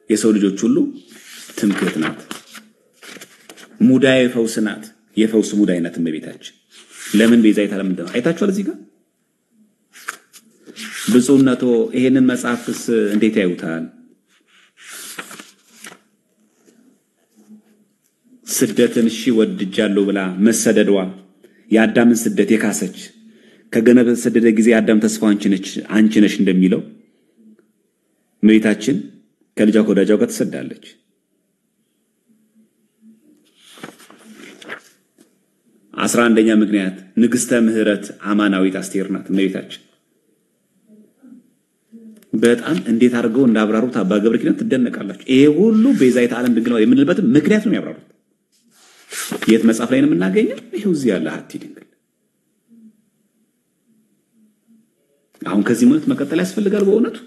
የሰው ልጆች ሁሉ ትምክህት ናት ሙዳየ ፈውስ ናት የፈውስ ሙዳይ ናት እመቤታችን ለምን ቤዛዊተ ዓለም እንደሆነ አይታችኋል እዚህ ጋር ብፁዕነቶ ይሄንን መጽሐፍስ እንዴት ያዩታል ስደትን እሺ ወድጃለሁ ብላ መሰደዷ የአዳምን ስደት የካሰች ከገነት ተሰደደ ጊዜ አዳም ተስፋው አንቺ ነሽ እንደሚለው እመቤታችን ከልጇ ከወዳጇ ጋር ተሰዳለች 11ኛ ምክንያት ንግስተ ምህረት አማናዊት አስቴር ናት እመቤታችን በጣም እንዴት አድርገው እንዳብራሩት አባ ገብረ ኪዳን ትደነቃላችሁ ይሄ ሁሉ ቤዛዊተ ዓለም ድንግል የምንልበት ምክንያት ነው ያብራሩት የት መጽሐፍ ላይ ነው የምናገኘው ይሄው እዚህ ያለ አሐቲ ድንግል አሁን ከዚህ ማለት መቀጠል ያስፈልጋል በእውነቱ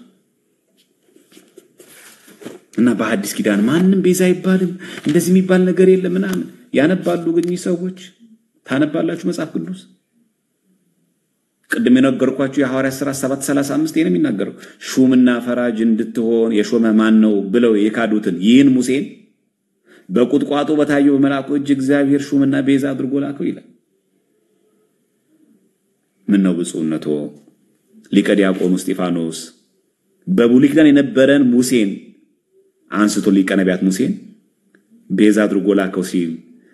እና በሐዲስ ኪዳን ማንንም ቤዛ አይባልም እንደዚህ የሚባል ነገር የለም ምናምን ያነባሉ ግን ሰዎች ታነባላችሁ መጽሐፍ ቅዱስ ቅድም የነገርኳችሁ የሐዋርያት ሥራ 7:35 ይሄን የሚናገረው ሹምና ፈራጅ እንድትሆን የሾመ ማን ነው ብለው የካዱትን ይህን ሙሴን በቁጥቋጦ በታየው መልአኩ እጅ እግዚአብሔር ሹምና ቤዛ አድርጎ ላከው ይላል ምን ነው ብፁዕነቶ ሊቀ ዲያቆኑ እስጢፋኖስ በብሉይ ኪዳን የነበረን ሙሴን አንስቶ ሊቀ ነቢያት ሙሴን ቤዛ አድርጎ ላከው ሲል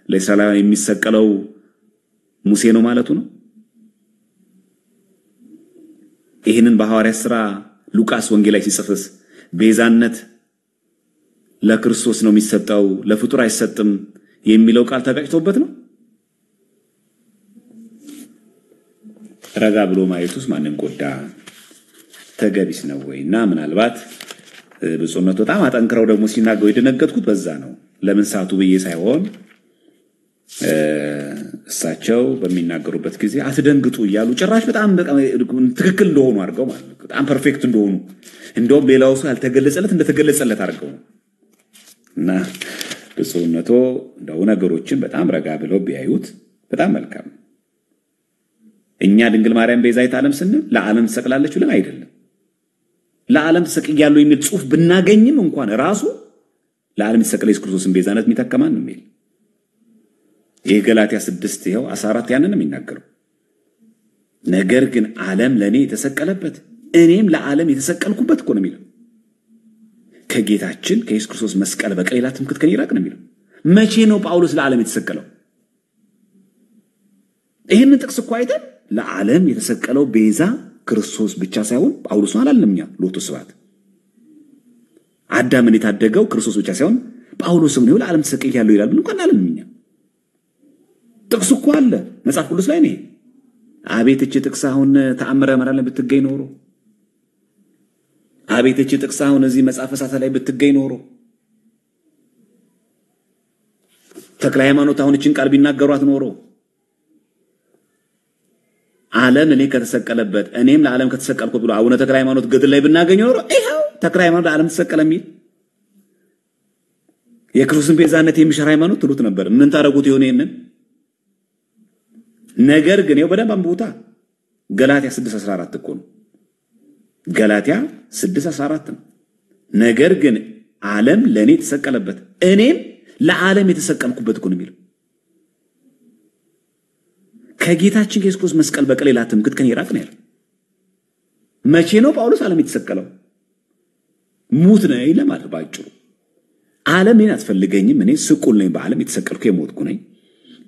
ለእስራኤላውያን የሚሰቀለው ሙሴ ነው ማለቱ ነው። ይሄንን በሐዋርያት ሥራ ሉቃስ ወንጌል ላይ ሲጽፍስ ቤዛነት ለክርስቶስ ነው የሚሰጠው ለፍጡር አይሰጥም የሚለው ቃል ተጋጭቶበት ነው። ረጋ ብሎ ማየቱስ ማንን ጎዳ? ተገቢስ ነው ወይና ምናልባት ብፁዕነቱ በጣም አጠንክረው ደግሞ ሲናገሩ የደነገጥኩት በዛ ነው። ለምን ሳቱ ብዬ ሳይሆን እሳቸው በሚናገሩበት ጊዜ አትደንግጡ እያሉ ጭራሽ በጣም ትክክል እንደሆኑ አድርገው ማለት ነው። በጣም ፐርፌክት እንደሆኑ እንደውም ሌላው ሰው ያልተገለጸለት እንደተገለጸለት አድርገው ነው። እና ብፁዕነቱ እንደው ነገሮችን በጣም ረጋ ብለው ቢያዩት በጣም መልካም። እኛ ድንግል ማርያም ቤዛዊተ ዓለም ስንል ለዓለም ተሰቅላለች ብለን አይደለም። ለዓለም ተሰቅያለሁ የሚል ጽሑፍ ብናገኝም እንኳን ራሱ ለዓለም የተሰቀለ ኢየሱስ ክርስቶስን ቤዛነት የሚተከማን ነው የሚል ይህ ገላትያ 6 ይኸው 14 ያንን ነው የሚናገረው። ነገር ግን ዓለም ለኔ የተሰቀለበት እኔም ለዓለም የተሰቀልኩበት እኮ ነው የሚለው። ከጌታችን ከኢየሱስ ክርስቶስ መስቀል በቀር ሌላ ትምክህት ከኔ ይራቅ ነው የሚለው። መቼ ነው ጳውሎስ ለዓለም የተሰቀለው? ይሄንን ጥቅስ እኮ አይተን ለዓለም የተሰቀለው ቤዛ ክርስቶስ ብቻ ሳይሆን ጳውሎስ አላልንም። እኛ ሎቱ ስብሐት አዳምን የታደገው ክርስቶስ ብቻ ሳይሆን ጳውሎስም ነው ለዓለም ተሰቅያለሁ ይላል ብለን እንኳን አላልንም። እኛ ጥቅስ እኮ አለ መጽሐፍ ቅዱስ ላይ ነው። አቤት እቺ ጥቅስ አሁን ተአምረ መራ ላይ ብትገኝ ኖሮ፣ አቤት እቺ ጥቅስ አሁን እዚህ መጽሐፈ ሳታ ላይ ብትገኝ ኖሮ፣ ተክለ ሃይማኖት አሁን እቺን ቃል ቢናገሯት ኖሮ ዓለም እኔ ከተሰቀለበት እኔም ለዓለም ከተሰቀልኩ ብሎ አቡነ ተክለ ሃይማኖት ገድል ላይ ብናገኝ ኖሮ ይሄው ተክለ ሃይማኖት ለዓለም ተሰቀለ የሚል የክርስቶስን ቤዛነት የሚሽር ሃይማኖት ትሉት ነበር። ምን ታረጉት ይሆን ይሄንን? ነገር ግን ይሄው በደንብ አንብቡታ ገላትያ 6:14 እኮ ነው። ገላትያ 6:14 ነው። ነገር ግን ዓለም ለኔ ተሰቀለበት እኔም ለዓለም የተሰቀልኩበት እኮ ነው የሚለው። ከጌታችን ከኢየሱስ ክርስቶስ መስቀል በቀር ሌላ ትምክህት ከኔ ይራቅ ነው ያለው። መቼ ነው ጳውሎስ ዓለም የተሰቀለው? ሙት ነኝ ለማለት ባጭሩ ዓለም እኔን አትፈልገኝም፣ እኔ ስቁል ነኝ፣ በዓለም የተሰቀልኩ የሞትኩ ነኝ፣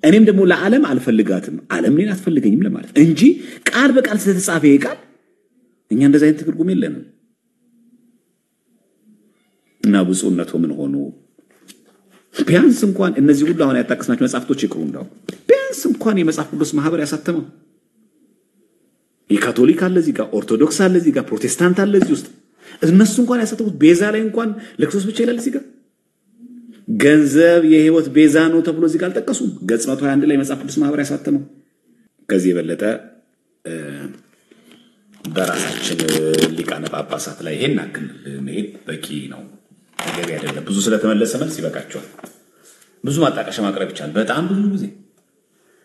እኔም ደግሞ ለዓለም አልፈልጋትም፣ ዓለም እኔን አትፈልገኝም ለማለት እንጂ ቃል በቃል ስለተጻፈ ይሄ ቃል እኛ እንደዛ አይነት ትርጉም የለንም። እና ብፁዕነቱ ምን ሆኑ? ቢያንስ እንኳን እነዚህ ሁሉ አሁን ያጣቀስናቸው መጽሐፍቶች ይቅሩ እንደው ቢያንስ እንኳን የመጽሐፍ ቅዱስ ማህበር ያሳተመው የካቶሊክ አለ እዚህ ጋር፣ ኦርቶዶክስ አለ እዚህ ጋር፣ ፕሮቴስታንት አለ እዚህ ውስጥ እነሱ እንኳን ያሳተሙት ቤዛ ላይ እንኳን ለክርስቶስ ብቻ ይላል እዚህ ጋር። ገንዘብ የህይወት ቤዛ ነው ተብሎ እዚህ ጋር አልጠቀሱም። ገጽ 121 ላይ መጽሐፍ ቅዱስ ማህበር ያሳተመው። ከዚህ የበለጠ በራሳችን ሊቃነ ጳጳሳት ላይ ይሄን አክል መሄድ በቂ ነው፣ ተገቢ አይደለም። ብዙ ስለተመለሰ መልስ ይበቃቸዋል። ብዙ ማጣቀሻ ማቅረብ ይቻላል። በጣም ብዙ ጊዜ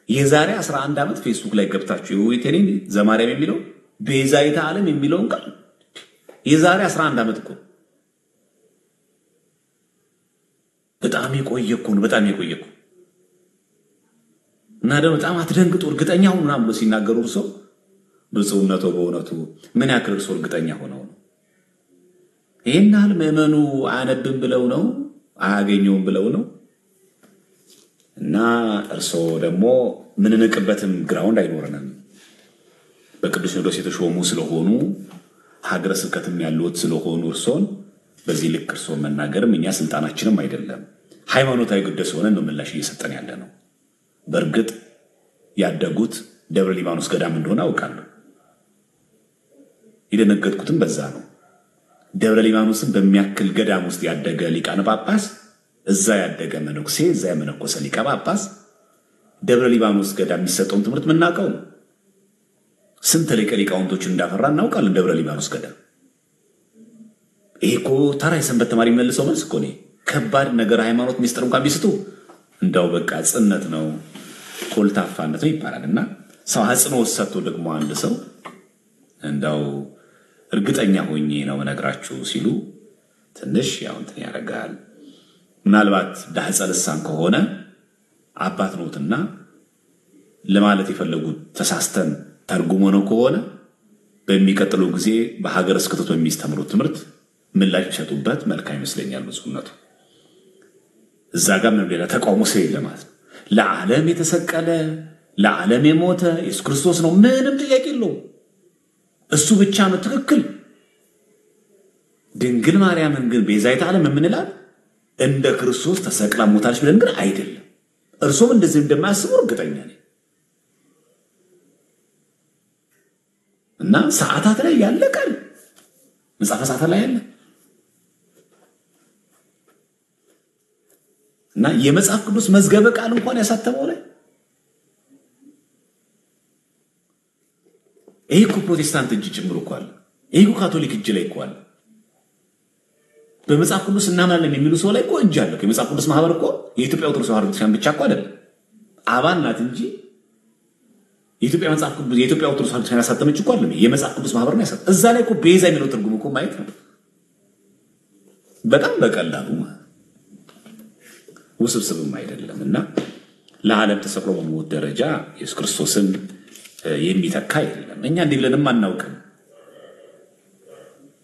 የዛሬ 11 ዓመት ፌስቡክ ላይ ገብታችሁ የቴኔን ዘማርያም የሚለው ቤዛዊተ ዓለም የሚለውን ቃል የዛሬ 11 ዓመት እኮ በጣም የቆየኩ ነው። በጣም የቆየኩ እና ደግሞ በጣም አትደንግጡ፣ እርግጠኛ ሁኑ ምናምን ብሎ ሲናገሩ ሰው ብፁዕነቱ በእውነቱ ምን ያክል እርሶ እርግጠኛ ሆነው ነው? ይሄን ያህል ምዕመኑ አያነብም ብለው ነው? አያገኘውም ብለው ነው? እና እርሶ ደግሞ ምን ንቅበትም ግራውንድ አይኖርንም። በቅዱስ ሲኖዶስ የተሾሙ ስለሆኑ ሀገረ ስብከትም ያሉት ስለሆኑ እርሶን በዚህ ልክ እርሶን መናገርም እኛ ስልጣናችንም አይደለም። ሃይማኖታዊ ጉዳይ ሆነን ነው ምላሽ እየሰጠን ያለ ነው። በእርግጥ ያደጉት ደብረ ሊባኖስ ገዳም እንደሆነ አውቃለሁ። የደነገጥኩትም በዛ ነው። ደብረ ሊባኖስን በሚያክል ገዳም ውስጥ ያደገ ሊቃነ ጳጳስ፣ እዛ ያደገ መነኩሴ፣ እዛ የመነኮሰ ሊቀ ጳጳስ ደብረ ሊባኖስ ገዳም የሚሰጠውን ትምህርት ምናውቀው ነው። ስንት ሊቀ ሊቃውንቶችን እንዳፈራ እናውቃለን። ደብረ ሊባኖስ ገዳም ይሄ እኮ ተራ የሰንበት ተማሪ መልሰው መልስ እኮ ነው። ከባድ ነገር ሃይማኖት ሚስጥር እንኳን ቢስቱ እንዳው በቃ ጽነት ነው ኮልታፋነት ነው ይባላልና ሰው አጽንኦት ሰጥቶ ደግሞ አንድ ሰው እንዳው እርግጠኛ ሆኜ ነው መነግራችሁ ሲሉ ትንሽ ያው እንትን ያረጋል። ምናልባት ዳህጸ ልሳን ከሆነ አባት ነውትና ለማለት የፈለጉት ተሳስተን ተርጉሞ ነው ከሆነ በሚቀጥለው ጊዜ በሀገረ ስብከቱ የሚስተምሩት ትምህርት ምላሽ ይሰጡበት መልካም ይመስለኛል። ብፁዕነቱ እዛ ጋር ምን ሌላ ተቃውሞ ስለሌለ ማለት ነው። ለዓለም የተሰቀለ ለዓለም የሞተ ኢየሱስ ክርስቶስ ነው፣ ምንም ጥያቄ የለውም። እሱ ብቻ ነው ትክክል። ድንግል ማርያምን ግን ቤዛይተ ዓለም የምንላት እንደ ክርስቶስ ተሰቅላ ሞታለች ብለን ግን አይደለም። እርሱም እንደዚህ እንደማያስቡ እርግጠኛ ነኝ። እና ሰዓታት ላይ ያለ ቃል መጽሐፈ ሰዓታት ላይ ያለ እና የመጽሐፍ ቅዱስ መዝገበ ቃል እንኳን ያሳተመው ላይ ይሄ እኮ ፕሮቴስታንት እጅ ጭምር እኮ አለ። ይሄ እኮ ካቶሊክ እጅ ላይ እኮ አለ። በመጽሐፍ ቅዱስ እናምናለን የሚሉ ሰው ላይ እኮ እጅ አለ። የመጽሐፍ ቅዱስ ማህበር እኮ የኢትዮጵያ ኦርቶዶክስ ተዋሕዶ ቤተክርስቲያን ብቻ እኮ አይደለም አባል ናት እንጂ የኢትዮጵያ መጽሐፍ ቅዱስ የኢትዮጵያ ኦርቶዶክስ ተዋሕዶ ቤተክርስቲያን ያሳተመች እኮ አይደለም፣ የመጽሐፍ ቅዱስ ማህበር ነው ያሳተመው። እዛ ላይ እኮ ቤዛ የሚለው ትርጉም እኮ ማየት ነው በጣም በቀላሉ ውስብስብም አይደለም። እና ለዓለም ተሰቅሎ በሞት ደረጃ ኢየሱስ ክርስቶስን የሚተካ አይደለም። እኛ እንዲህ ብለንም አናውቅም።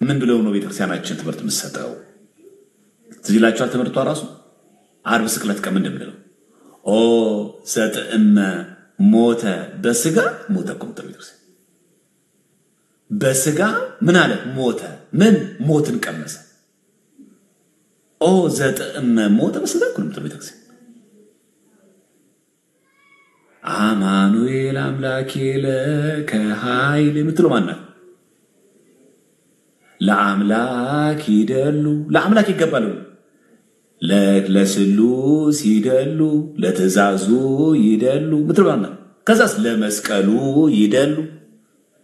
ምን ብለው ነው ቤተክርስቲያናችን ትምህርት የምትሰጠው? እዚህ ላችኋል። ትምህርቷ ራሱ ዓርብ ስቅለት ቀን እንደምንለው ኦ ዘጥዕመ ሞተ በስጋ ሞተ እኮ ቤተክርስቲያን በስጋ ምን አለ ሞተ፣ ምን ሞትን ቀመሰ። ኦ ዘጥዕመ ሞተ በስጋ እኮ ነው ቤተክርስቲያን። አማኑኤል አምላኬ ለከ ኃይል የምትለው ማናት? ለአምላክ ይደሉ ለአምላክ ይገባሉ፣ ለስሉስ ይደሉ ለትእዛዙ ይደሉ ምትለው ማናት? ከዛስ ለመስቀሉ ይደሉ።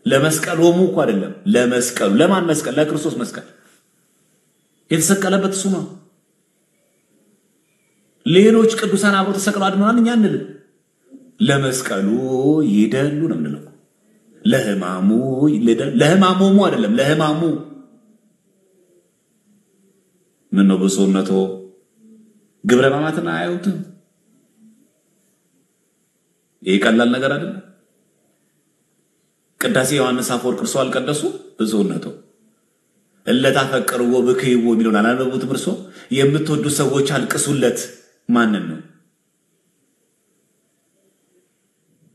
ለመስቀሉሙ እኮ አይደለም ለመስቀሉ። ለማን መስቀል? ለክርስቶስ መስቀል የተሰቀለበት እሱ ነው። ሌሎች ቅዱሳን አብረው ተሰቅለው አድነዋል እኛ አንልም። ለመስቀሉ ይደሉ ነው የምንለው። ለሕማሙ ይደሉ። ለሕማሙሙ አይደለም ለሕማሙ። ምን ነው በሰውነቱ ግብረ ሕማማትን አያዩትም? ይሄ ቀላል ነገር አይደለም። ቅዳሴ ዮሐንስ አፈወርቅ እርሶ አልቀደሱ በሰውነቱ እለታፈቅርዎ ብክይዎ የሚለውን አላነበቡትም? እርሶ የምትወዱ ሰዎች አልቅሱለት ማንን ነው?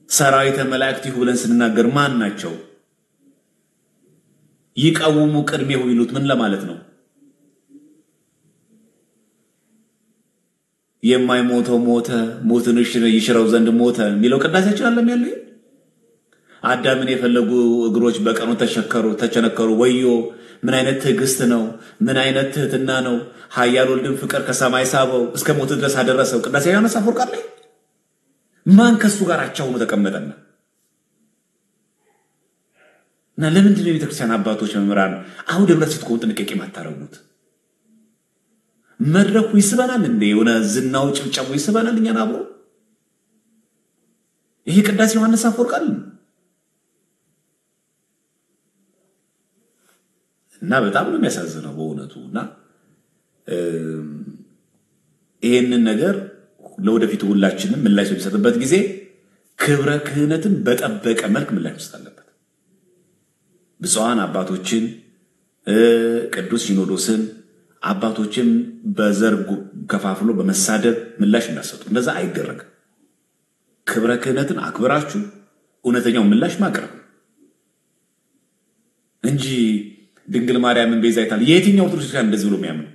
ሰራዊተ መላእክት ይሁ ብለን ስንናገር ማን ናቸው? ይቀውሙ ቅድሜሁ ይሉት ምን ለማለት ነው? የማይሞተው ሞተ፣ ሞትን ይሽረው ዘንድ ሞተ የሚለው ቅዳሴያችን አለም ያለው። አዳምን የፈለጉ እግሮች በቀኑ ተቸነከሩ። ወዮ ምን አይነት ትዕግስት ነው! ምን አይነት ትህትና ነው! ኃያል ወልድን ፍቅር ከሰማይ ሳበው እስከ ሞት ድረስ አደረሰው። ቅዳሴ ዮሐንስ አፈወርቅ አለ። ማን ከሱ ጋር አቻው ነው ተቀመጠና? እና ለምንድን ነው የቤተክርስቲያን አባቶች መምህራን አሁን ደብረ ሲትቆም ጥንቃቄ ማታረጉት? መድረኩ ይስበናል እንዴ? የሆነ ዝናው ጭብጨቡ ይስበናል እኛን አብሮ። ይሄ ቅዳሴ ዮሐንስ አፈወርቅ አለ እና በጣም ነው የሚያሳዝነው በእውነቱና ይሄንን ነገር ለወደፊቱ ሁላችንም ምላሽ የሚሰጥበት ጊዜ ክብረ ክህነትን በጠበቀ መልክ ምላሽ መስጠት አለበት። ብፁዓን አባቶችን ቅዱስ ሲኖዶስን አባቶችን በዘር ከፋፍሎ በመሳደብ ምላሽ እንዳሰጡ እንደዛ አይደረግም። ክብረ ክህነትን አክብራችሁ እውነተኛው ምላሽ ማቅረብ እንጂ ድንግል ማርያምን ቤዛይተ ዓለም የትኛው ኦርቶዶክስ ክርስቲያን እንደዚህ ብሎ የሚያምነው?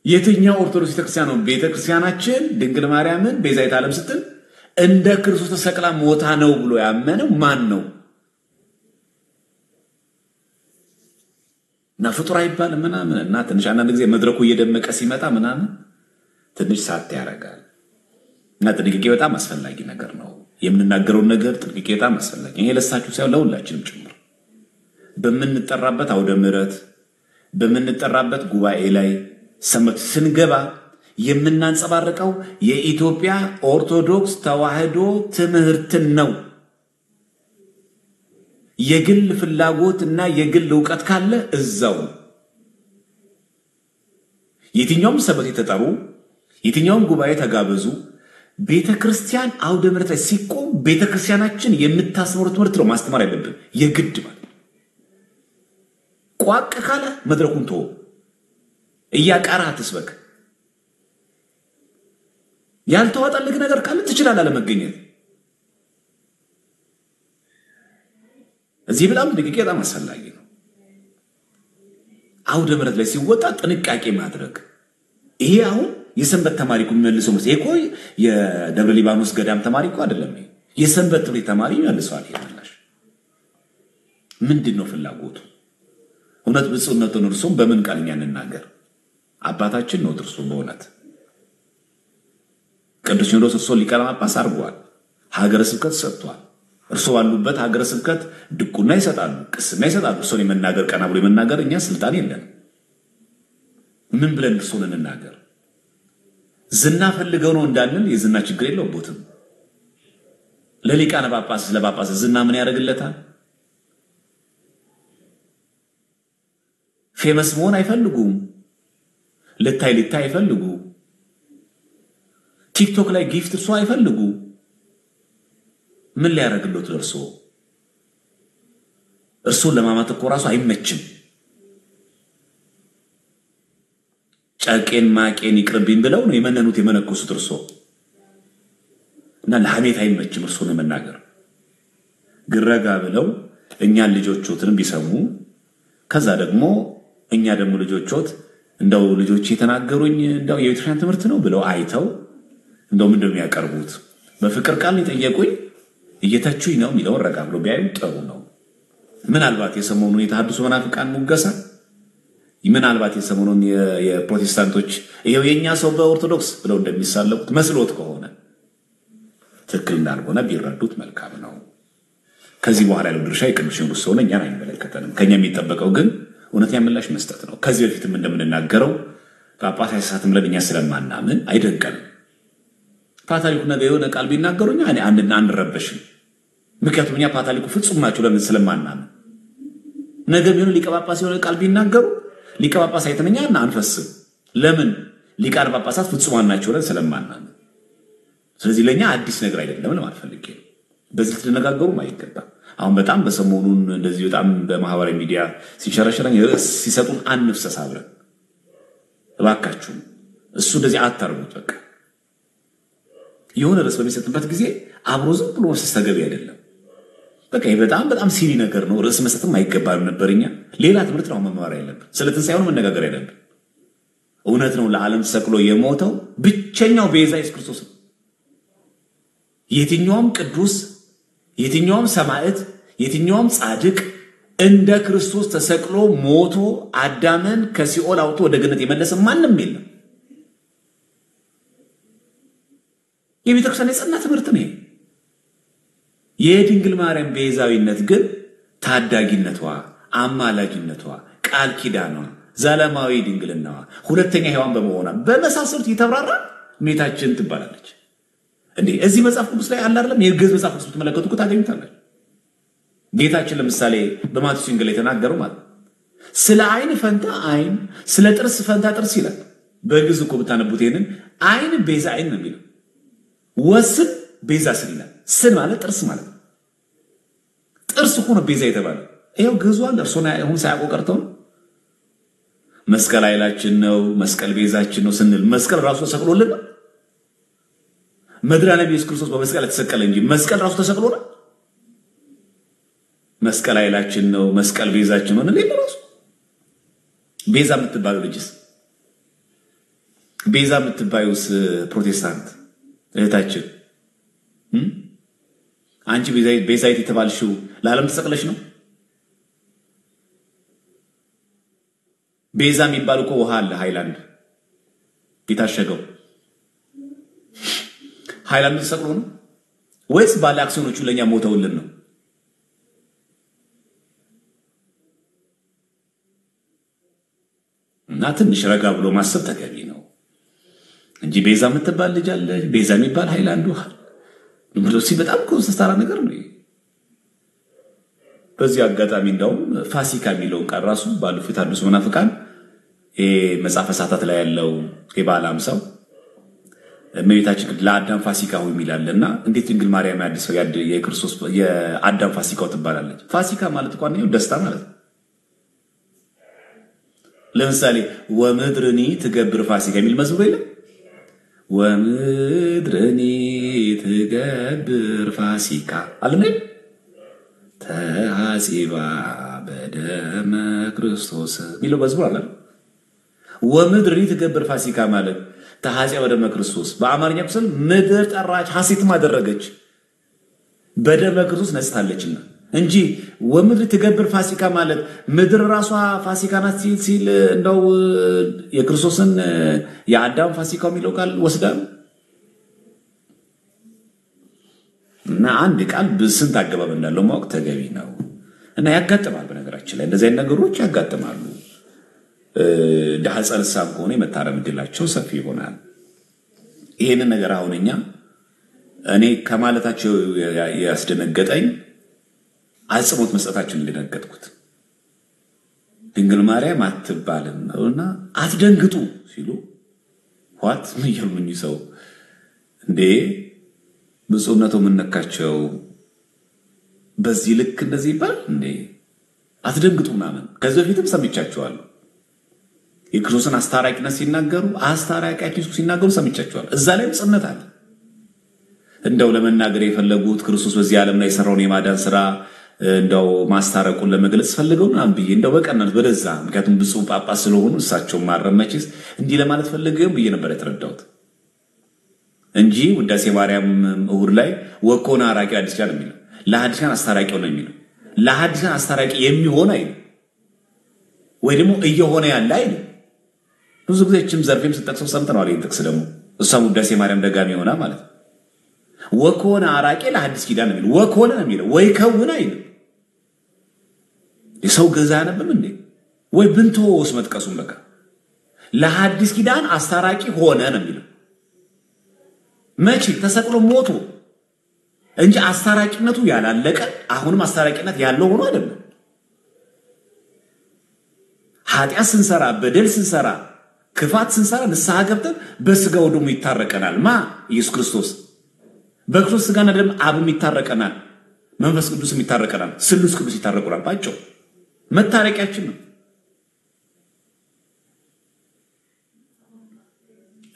የትኛው ኦርቶዶክስ ክርስቲያን ነው ቤተክርስቲያናችን ድንግል ማርያምን ቤዛይተ ዓለም ስትል እንደ ክርስቶስ ተሰቅላ ሞታ ነው ብሎ ያመነው ማን ነው? እና ፍጡር አይባልም ምናምን እና ትንሽ አንዳንድ ጊዜ መድረኩ እየደመቀ ሲመጣ ምናምን ትንሽ ሳት ያረጋል። እና ጥንቃቄ በጣም አስፈላጊ ነገር ነው። የምንናገረው ነገር ጥንቃቄ በጣም አስፈላጊ። ይሄ ለሳችሁ ሳይሆን ለሁላችንም ጭምር በምንጠራበት አውደ ምሕረት በምንጠራበት ጉባኤ ላይ ሰምት ስንገባ የምናንጸባርቀው የኢትዮጵያ ኦርቶዶክስ ተዋሕዶ ትምህርትን ነው። የግል ፍላጎትና የግል ዕውቀት ካለ እዛው የትኛውም ሰበት የተጠሩ የትኛውም ጉባኤ ተጋበዙ ቤተክርስቲያን አውደ ምሕረት ላይ ሲቆም ቤተክርስቲያናችን የምታስተምረው ትምህርት ነው ማስተማር ያለብን የግድ ማለት ቋቅ ካለ መድረኩን ተው እያቃራ አትስበክ ያልተዋጣልህ ነገር ካለ ትችላለህ ለመገኘት እዚህ በጣም ደቂቃ በጣም አስፈላጊ ነው አውደ ምሕረት ላይ ሲወጣ ጥንቃቄ ማድረግ ይሄ አሁን የሰንበት ተማሪኩ መልሶ ነው እኮ የደብረ ሊባኖስ ገዳም ተማሪኩ አይደለም የሰንበት ትምህርት ተማሪ መልሷል ይላልሽ ምንድነው ፍላጎቱ እውነት ብፁዕነቱን እርሱም በምን ቃልኛ እንናገር አባታችን ነው እርሱ በእውነት ቅዱስ ሲኖዶስ እርሱ ሊቀ ጳጳስ አድርጓል ሀገረ ስብከት ሰጥቷል እርሱ ባሉበት ሀገረ ስብከት ድቁና ይሰጣሉ ቅስና ይሰጣሉ እርሱን የመናገር ቀና ብሎ የመናገር እኛ ስልጣን የለን ምን ብለን እርሱን እንናገር ዝና ፈልገው ነው እንዳንል የዝና ችግር የለውበትም ለሊቃነ ጳጳስ ለጳጳስ ዝና ምን ያደርግለታል ፌመስ መሆን አይፈልጉም ለታይ አይፈልጉ ቲክቶክ ላይ ጊፍት እርሱ አይፈልጉ ምን ሊያደርግሎት እርሱ ለማማት እኮ ራሱ አይመችም ጫቄን ማቄን ይቅርብኝ ብለው ነው የመነኑት የመነኮሱት እርሱ እና ለሐሜት አይመችም እርሱ ነው መናገር ግረጋ ብለው እኛ ልጆቾትን ቢሰሙ ከዛ ደግሞ እኛ ደግሞ ልጆቾት እንደው ልጆች የተናገሩኝ እንደው የቤተክርስቲያን ትምህርት ነው ብለው አይተው እንደው ምንድነው የሚያቀርቡት በፍቅር ቃል ይጠየቁኝ እየተቹኝ ነው የሚለው ረጋ ብሎ ቢያዩ ጥሩ ነው ምናልባት የሰሞኑን የተሐድሶ መናፍቃን ሙገሳ ምናልባት የሰሞኑን የፕሮቴስታንቶች ይሄው የኛ ሰው በኦርቶዶክስ ብለው እንደሚሳለቁት መስሎት ከሆነ ትክክል እንዳልሆነ ቢረዱት መልካም ነው ከዚህ በኋላ ያለው ድርሻ የቅዱስ ሲኖዶስ ሆነ እኛን አይመለከተንም ከኛ የሚጠበቀው ግን እውነተኛ ምላሽ መስጠት ነው ከዚህ በፊትም እንደምንናገረው ጳጳስ አይሳትም ለኛ ስለማናምን አይደንቀንም ፓትርያርኩ ነገር የሆነ ቃል ቢናገሩኛ እኔ አንረበሽም ምክንያቱም እኛ ፓትርያርኩ ፍጹም ናቸው ለምን ስለማናምን ነገር ቢሆን ሊቀ ጳጳስ የሆነ ቃል ቢናገሩ ሊቀ ጳጳስ አይተነኛና አንፈስም ለምን ሊቃነ ጳጳሳት ፍጹማን ናቸው ለምን ስለማናምን ስለዚህ ለኛ አዲስ ነገር አይደለም ለማለት ፈልጌ በዚህ ተነጋገሩ ማይገባ አሁን በጣም በሰሞኑን እንደዚህ በጣም በማህበራዊ ሚዲያ ሲሸረሸረኝ ሲሰጡን አንፍሰስ አብረን እባካችሁ እሱ እንደዚህ አታርጉት በቃ የሆነ ርዕስ በሚሰጥበት ጊዜ አብሮ ዝም ብሎ ተስተገቢ አይደለም በቃ ይሄ በጣም ሲሪ ነገር ነው ርዕስ መስጠትም አይገባም ነበርኛ ሌላ ትምህርት ነው መማር ያለብን ስለትን ሳይሆን መነጋገር ያለብን እውነት ነው ለዓለም ተሰቅሎ የሞተው ብቸኛው ቤዛ ኢየሱስ ክርስቶስ ነው የትኛውም ቅዱስ የትኛውም ሰማዕት የትኛውም ጻድቅ እንደ ክርስቶስ ተሰቅሎ ሞቶ አዳምን ከሲኦል አውጥቶ ወደ ገነት የመለሰ ማንም የለም የቤተክርስቲያን የጸና ትምህርት ነው የድንግል ማርያም ቤዛዊነት ግን ታዳጊነቷ አማላጅነቷ ቃል ኪዳኗ ዘላለማዊ ድንግልናዋ ሁለተኛ ሔዋን በመሆኗ በመሳሰሉት የተብራራ ሜታችን ትባላለች እንዴ እዚህ መጽሐፍ ቅዱስ ላይ አለ አይደለም የግዕዝ መጽሐፍ ቅዱስ ተመለከቱ ታገኙታላችሁ ጌታችን ለምሳሌ በማቴዎስ ወንጌል የተናገረው ማለት ስለ አይን ፈንታ አይን ስለ ጥርስ ፈንታ ጥርስ ይላል በግዕዝ እኮ ብታነቡት ይሄንን አይን ቤዛ አይን ነው የሚለው ወስን ቤዛ ስን ይላል ስን ማለት ጥርስ ማለት ጥርስ እኮ ነው ቤዛ የተባለ ይሄው ግዕዙ አለ እርሱና አሁን ሳያቆቀርተው መስቀል ኃይላችን ነው መስቀል ቤዛችን ነው ስንል መስቀል ራሱ ተሰቅሎልን መድኃኒዓለም ኢየሱስ ክርስቶስ በመስቀል ተሰቀለ እንጂ መስቀል ራሱ ተሰቅሎና መስቀል ኃይላችን ነው መስቀል ቤዛችን ነው እንዴ ራሱ ቤዛ የምትባለው ልጅስ ቤዛ የምትባዩስ ፕሮቴስታንት እህታችን አንቺ ቤዛይት የተባልሽው ለዓለም ተሰቅለሽ ነው ቤዛ የሚባል እኮ ውሃ አለ ሃይላንድ የታሸገው ሃይላንድ ተሰቅሎ ነው ወይስ ባለ አክሲዮኖቹ ለኛ ሞተውልን ነው እና ትንሽ ረጋ ብሎ ማሰብ ተገቢ ነው እንጂ ቤዛ የምትባል ልጅ አለ ቤዛ የሚባል ሃይላንድ ውሃ ምንድነው በጣም ኮንስተንታራ ነገር ነው በዚህ አጋጣሚ እንደው ፋሲካ የሚለው ቃል ራሱ ባለፈው የተሐድሶ መናፍቃን መጽሐፈ ሰዓታት ላይ ያለው የበዓለ ሃምሳው እመቤታችን ለአዳም ፋሲካው የሚላልና እንዴት ድንግል ማርያም አዲስ የክርስቶስ የአዳም ፋሲካው ትባላለች? ፋሲካ ማለት እንኳን ነው ደስታ ማለት ነው። ለምሳሌ ወምድርኒ ትገብር ፋሲካ የሚል መዝሙር የለም? ወምድርኒ ትገብር ፋሲካ አለነ ተሐሲባ በደመ ክርስቶስ የሚለው መዝሙር አለ። ወምድርኒ ትገብር ፋሲካ ማለት ተሐሲባ በደመ ክርስቶስ በአማርኛ ክፍል ምድር ጠራች ሐሴትም አደረገች በደመ ክርስቶስ ነጽታለችና እንጂ ወምድር ትገብር ፋሲካ ማለት ምድር ራሷ ፋሲካ ናት ሲል እንደው የክርስቶስን የአዳም ፋሲካው የሚለው ቃል ወስዳል እና አንድ ቃል በስንት አገባብ እንዳለው ማወቅ ተገቢ ነው እና ያጋጥማል። በነገራችን ላይ እንደዚህ አይነት ነገሮች ያጋጥማሉ። ዳህጸ ልሳን ከሆነ የመታረም ዕድላቸው ሰፊ ይሆናል። ይሄንን ነገር አሁንኛ እኔ ከማለታቸው ያስደነገጠኝ አጽሞት መስጠታችን እንደነገጥኩት ድንግል ማርያም አትባልም ነውና አትደንግጡ ሲሉ ዋት ምን ይሉኝ ሰው እንዴ ብፁዕነቱ ምን ነካቸው? በዚህ ልክ እንደዚህ ይባል እንዴ? አትደንግጡ ማለት ከዚህ በፊትም ሰምቻቸዋለሁ። የክርስቶስን አስታራቂነት ሲናገሩ አስታራቂያቸው ሲናገሩ ሰምቻቸዋለሁ። እዛ ላይም ጽነት አለ። እንደው ለመናገር የፈለጉት ክርስቶስ በዚህ ዓለም ላይ የሰራውን የማዳን ስራ እንደው ማስታረቁን ለመግለጽ ፈልገው ነው አንብዬ እንደው በቀናት በደዛ ምክንያቱም ብፁዕ ጳጳስ ስለሆኑ እሳቸው ማረመችስ እንዲህ ለማለት ፈልገው ብዬ ነበር የተረዳሁት እንጂ ውዳሴ ማርያም እሁድ ላይ ወኮና አራቂ አዲስ ኪዳን የሚለው ለሐዲስ ኪዳን አስታራቂው ነው የሚለው ለሐዲስ ኪዳን አስታራቂ የሚሆን አይደል ወይ ደግሞ እየሆነ ያለ አይደል? ብዙ ጊዜችም ዘርፌም ተጠቅሰው ሰምተናል። ይሄን ጥቅስ ደግሞ እሷም ውዳሴ ማርያም ደጋሚ ሆና ማለት ወኮና አራቂ ለሐዲስ ኪዳን ነው የሚለው ወኮና ነው የሚለው ወይ ከውና አይደል? የሰው ገዛ ነበር እንዴ ወይ ብንተውስ መጥቀሱን በቃ ለሐዲስ ኪዳን አስታራቂ ሆነ ነው የሚለው መቼ ተሰቅሎ ሞቶ እንጂ አስታራቂነቱ ያላለቀ አሁንም አስታራቂነት ያለው ሆኖ አይደለም። ኃጢአት ስንሰራ በደል ስንሰራ ክፋት ስንሰራ ንስሐ ገብተን በስጋው ደሙ ይታረቀናል። ማ ኢየሱስ ክርስቶስ በክርስቶስ ስጋና ደም አብም ይታረቀናል፣ መንፈስ ቅዱስም ይታረቀናል፣ ስሉስ ቅዱስ ይታረቁናል። ባጭው መታረቂያችን ነው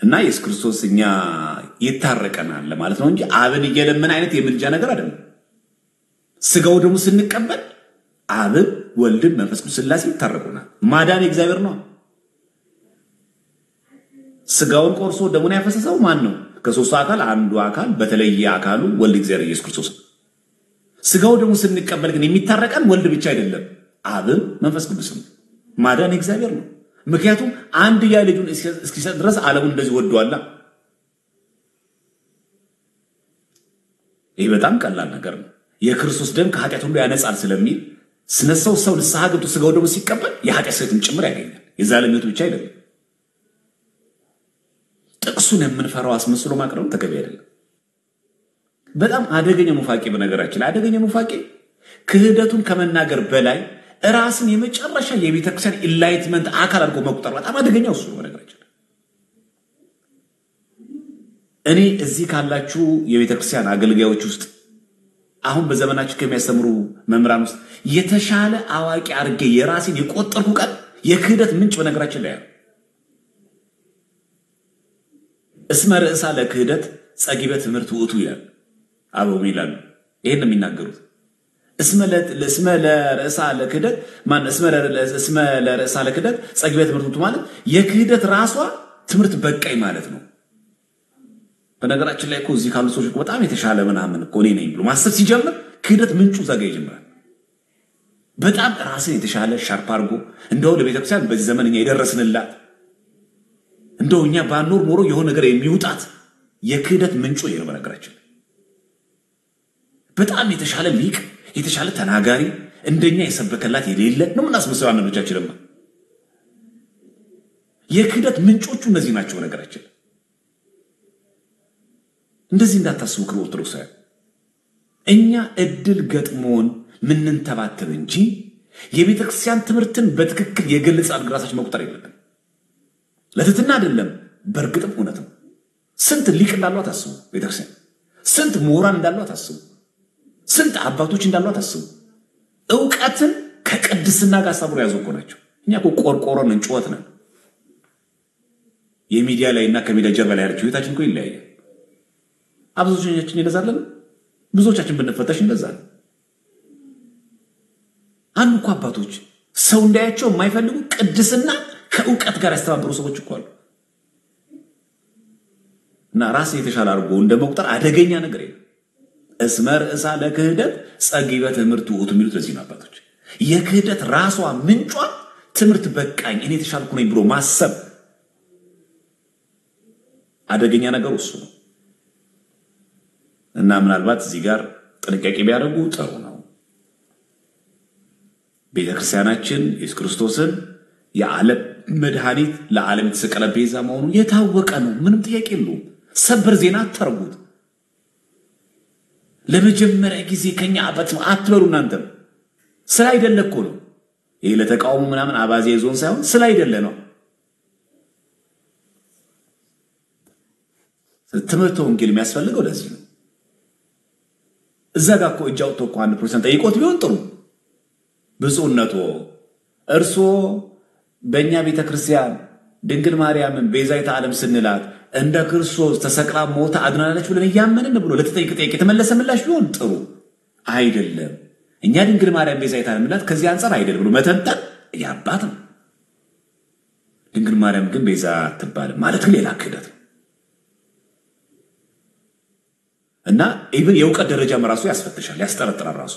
እና ኢየሱስ ክርስቶስ እኛ ይታረቀናል ለማለት ነው እንጂ አብን እየለመን አይነት የምልጃ ነገር አይደለም። ስጋው ደሙ ስንቀበል አብን ወልድን መንፈስ ቅዱስ ሥላሴ ይታረቁናል። ማዳን እግዚአብሔር ነው። ስጋውን ቆርሶ ደሙን ያፈሰሰው ማን ነው? ከሶስቱ አካል አንዱ አካል በተለየ አካሉ ወልድ እግዚአብሔር ኢየሱስ ክርስቶስ። ስጋው ደሙ ስንቀበል ግን የሚታረቀን ወልድ ብቻ አይደለም፣ አብን መንፈስ ቅዱስም። ማዳን እግዚአብሔር ነው። ምክንያቱም አንድ ያ ልጁን እስኪሰጥ ድረስ ዓለሙን እንደዚህ ወዷላ። ይህ በጣም ቀላል ነገር ነው። የክርስቶስ ደም ከኃጢአት ሁሉ ያነጻል ስለሚል ስነሰው ሰው ንስሐ ገብቶ ስጋው ደሙ ሲቀበል የኃጢአት ስርየትን ጭምር ያገኛል። የዛለመቱ ብቻ አይደለም። ጥቅሱን የምንፈራው አስመስሎ ማቅረብ ተገቢ አይደለም። በጣም አደገኛ ኑፋቄ፣ በነገራችን አደገኛ ኑፋቄ ክህደቱን ከመናገር በላይ ራስን የመጨረሻ የቤተክርስቲያን ኢንላይትመንት አካል አድርጎ መቁጠር በጣም አደገኛው እሱ ነው። በነገራችን እኔ እዚህ ካላችሁ የቤተክርስቲያን አገልጋዮች ውስጥ አሁን በዘመናችሁ ከሚያስተምሩ መምህራን ውስጥ የተሻለ አዋቂ አድርጌ የራስን የቆጠርኩ ቀን የክህደት ምንጭ በነገራችን ላይ እስመ ርእሳ ለክህደት ጸጊበ ትምህርት ውእቱ ይላል አበው ይላሉ። ይሄን ነው የሚናገሩት። እስመ ለርእሳ ለክህደት ማን እስመ ለርእሳ ለክህደት ጸጊበ ትምህርት ውእቱ ማለት የክህደት ራሷ ትምህርት በቃይ ማለት ነው። በነገራችን ላይ እኮ እዚህ ካሉ ሰዎች በጣም የተሻለ ምናምን እኮ ነኝ ብሎ ማሰብ ሲጀምር ክህደት ምንጩ ዘጋ ይጀምራል። በጣም ራስን የተሻለ ሻርፕ አድርጎ እንደው ለቤተክርስቲያን በዚህ ዘመን እኛ የደረስንላት እንደው እኛ ባኖር ኖሮ የሆነ ነገር የሚውጣት የክህደት ምንጩ ይሄ ነው። በነገራችን በጣም የተሻለ ሊቅ የተሻለ ተናጋሪ እንደኛ የሰበከላት የሌለ ነው ምናስመስለው አንዶቻችንማ። የክህደት ምንጮቹ እነዚህ ናቸው። በነገራችን እንደዚህ እንዳታስቡ ኦርቶዶክሳውያን። እኛ እድል ገጥሞን ምንንተባተብ እንጂ የቤተክርስቲያን ትምህርትን በትክክል የገለጸ አድራሻች መቁጠር የለብንም። ለትትና አይደለም፣ በእርግጥም እውነት ነው። ስንት ሊቅ እንዳሏት አስቡ። ቤተክርስቲያን ስንት ምሁራን እንዳሏት አስቡ። ስንት አባቶች እንዳሏት አስቡ። ዕውቀትን ከቅድስና ጋር አሳብሮ ያዙ እኮ ናቸው። እኛ እኮ ቆርቆሮን እንጩወት ነን። የሚዲያ ላይና ከሚዲያ ጀርባ ላይ ያለችው ህይወታችን እኮ ይለያያል። አብዛኞቻችን ይለዛለን። ብዙዎቻችን ብንፈተሽ እንደዛለን። አንዱ እኮ አባቶች ሰው እንዳያቸው የማይፈልጉ ቅድስና ከዕውቀት ጋር ያስተባበሩ ሰዎች እኮ አሉ። እና ራስ የተሻለ አድርጎ እንደመቁጠር አደገኛ ነገር የለም። እስመር እሳ ለክህደት ጸጊበ ትምህርቱ ውእቱ የሚሉት ለዚህ ነው አባቶች። የክህደት ራሷ ምንጯ ትምህርት በቃኝ እኔ የተሻልኩ ነኝ ብሎ ማሰብ አደገኛ ነገር እሱ ነው። እና ምናልባት እዚህ ጋር ጥንቃቄ ቢያደርጉ ጥሩ ነው። ቤተክርስቲያናችን ኢየሱስ ክርስቶስን የዓለም መድኃኒት ለዓለም የተሰቀለ ቤዛ መሆኑ የታወቀ ነው። ምንም ጥያቄ የለውም። ሰበር ዜና አትርጉት። ለመጀመሪያ ጊዜ ከኛ አባት አትበሉ እናንተ ስላይደለ እኮ ነው። ይሄ ለተቃውሞ ምናምን አባዜ ይዞን ሳይሆን ስላይደለ ነው። ትምህርት ወንጌል የሚያስፈልገው ለዚህ ነው። እዛ ጋር እኮ እጃው ተቆ 1% ጠይቆት ቢሆን ጥሩ ብፁዕነቱ እርሶ በእኛ ቤተክርስቲያን ድንግል ማርያምን ቤዛይተ ዓለም ስንላት እንደ ክርስቶስ ተሰቅላ ሞታ አድናለች ብለን ያመንን ብሎ ለተጠይቀ ጥያቄ ተመለሰ ምላሽ ቢሆን ጥሩ አይደለም። እኛ ድንግል ማርያም ቤዛይተ ዓለም ምላት ከዚህ አንፃር አይደለም ብሎ መተንተን ያባት ነው። ድንግል ማርያም ግን ቤዛ አትባልም ማለት ሌላ ክህደት ነው። እና ኢቭን የዕውቀት ደረጃም ራሱ ያስፈትሻል፣ ያስጠረጥራል። ራሱ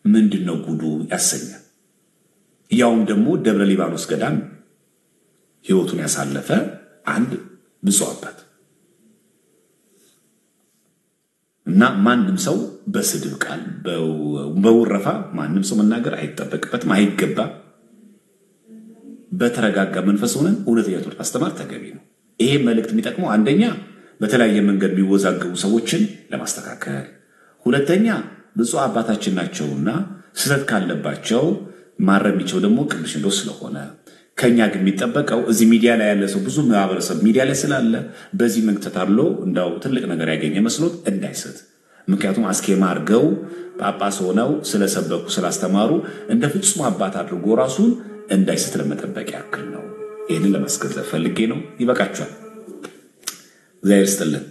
ምንድነው ጉዱ ያሰኛል። ያውም ደግሞ ደብረ ሊባኖስ ገዳም ህይወቱን ያሳለፈ አንድ ብፁዕ አባት እና ማንም ሰው በስድብ ቃል በውረፋ ማንም ሰው መናገር አይጠበቅበትም፣ አይገባ። በተረጋጋ መንፈስ ሆነን እውነተኛ ትምህርት ማስተማር ተገቢ ነው። ይሄ መልእክት የሚጠቅመው አንደኛ በተለያየ መንገድ የሚወዛገቡ ሰዎችን ለማስተካከል፣ ሁለተኛ ብፁዕ አባታችን ናቸውና ስህተት ካለባቸው ማረም የሚችለው ደግሞ ቅዱስ ሲኖዶስ ስለሆነ ከኛ ግን የሚጠበቀው እዚህ ሚዲያ ላይ ያለ ሰው ብዙ ማህበረሰብ ሚዲያ ላይ ስላለ በዚህ መንገድ ተታርሎ እንዳው ትልቅ ነገር ያገኘ መስሎት እንዳይሰጥ። ምክንያቱም አስኬማ አድርገው ጳጳስ ሆነው ስለሰበኩ ስላስተማሩ እንደ ፍጹም አባት አድርጎ ራሱን እንዳይሰጥ ለመጠበቅ ያክል ነው። ይህንን ለማስገንዘብ ፈልጌ ነው። ይበቃችኋል። እግዚአብሔር ይስጥልን።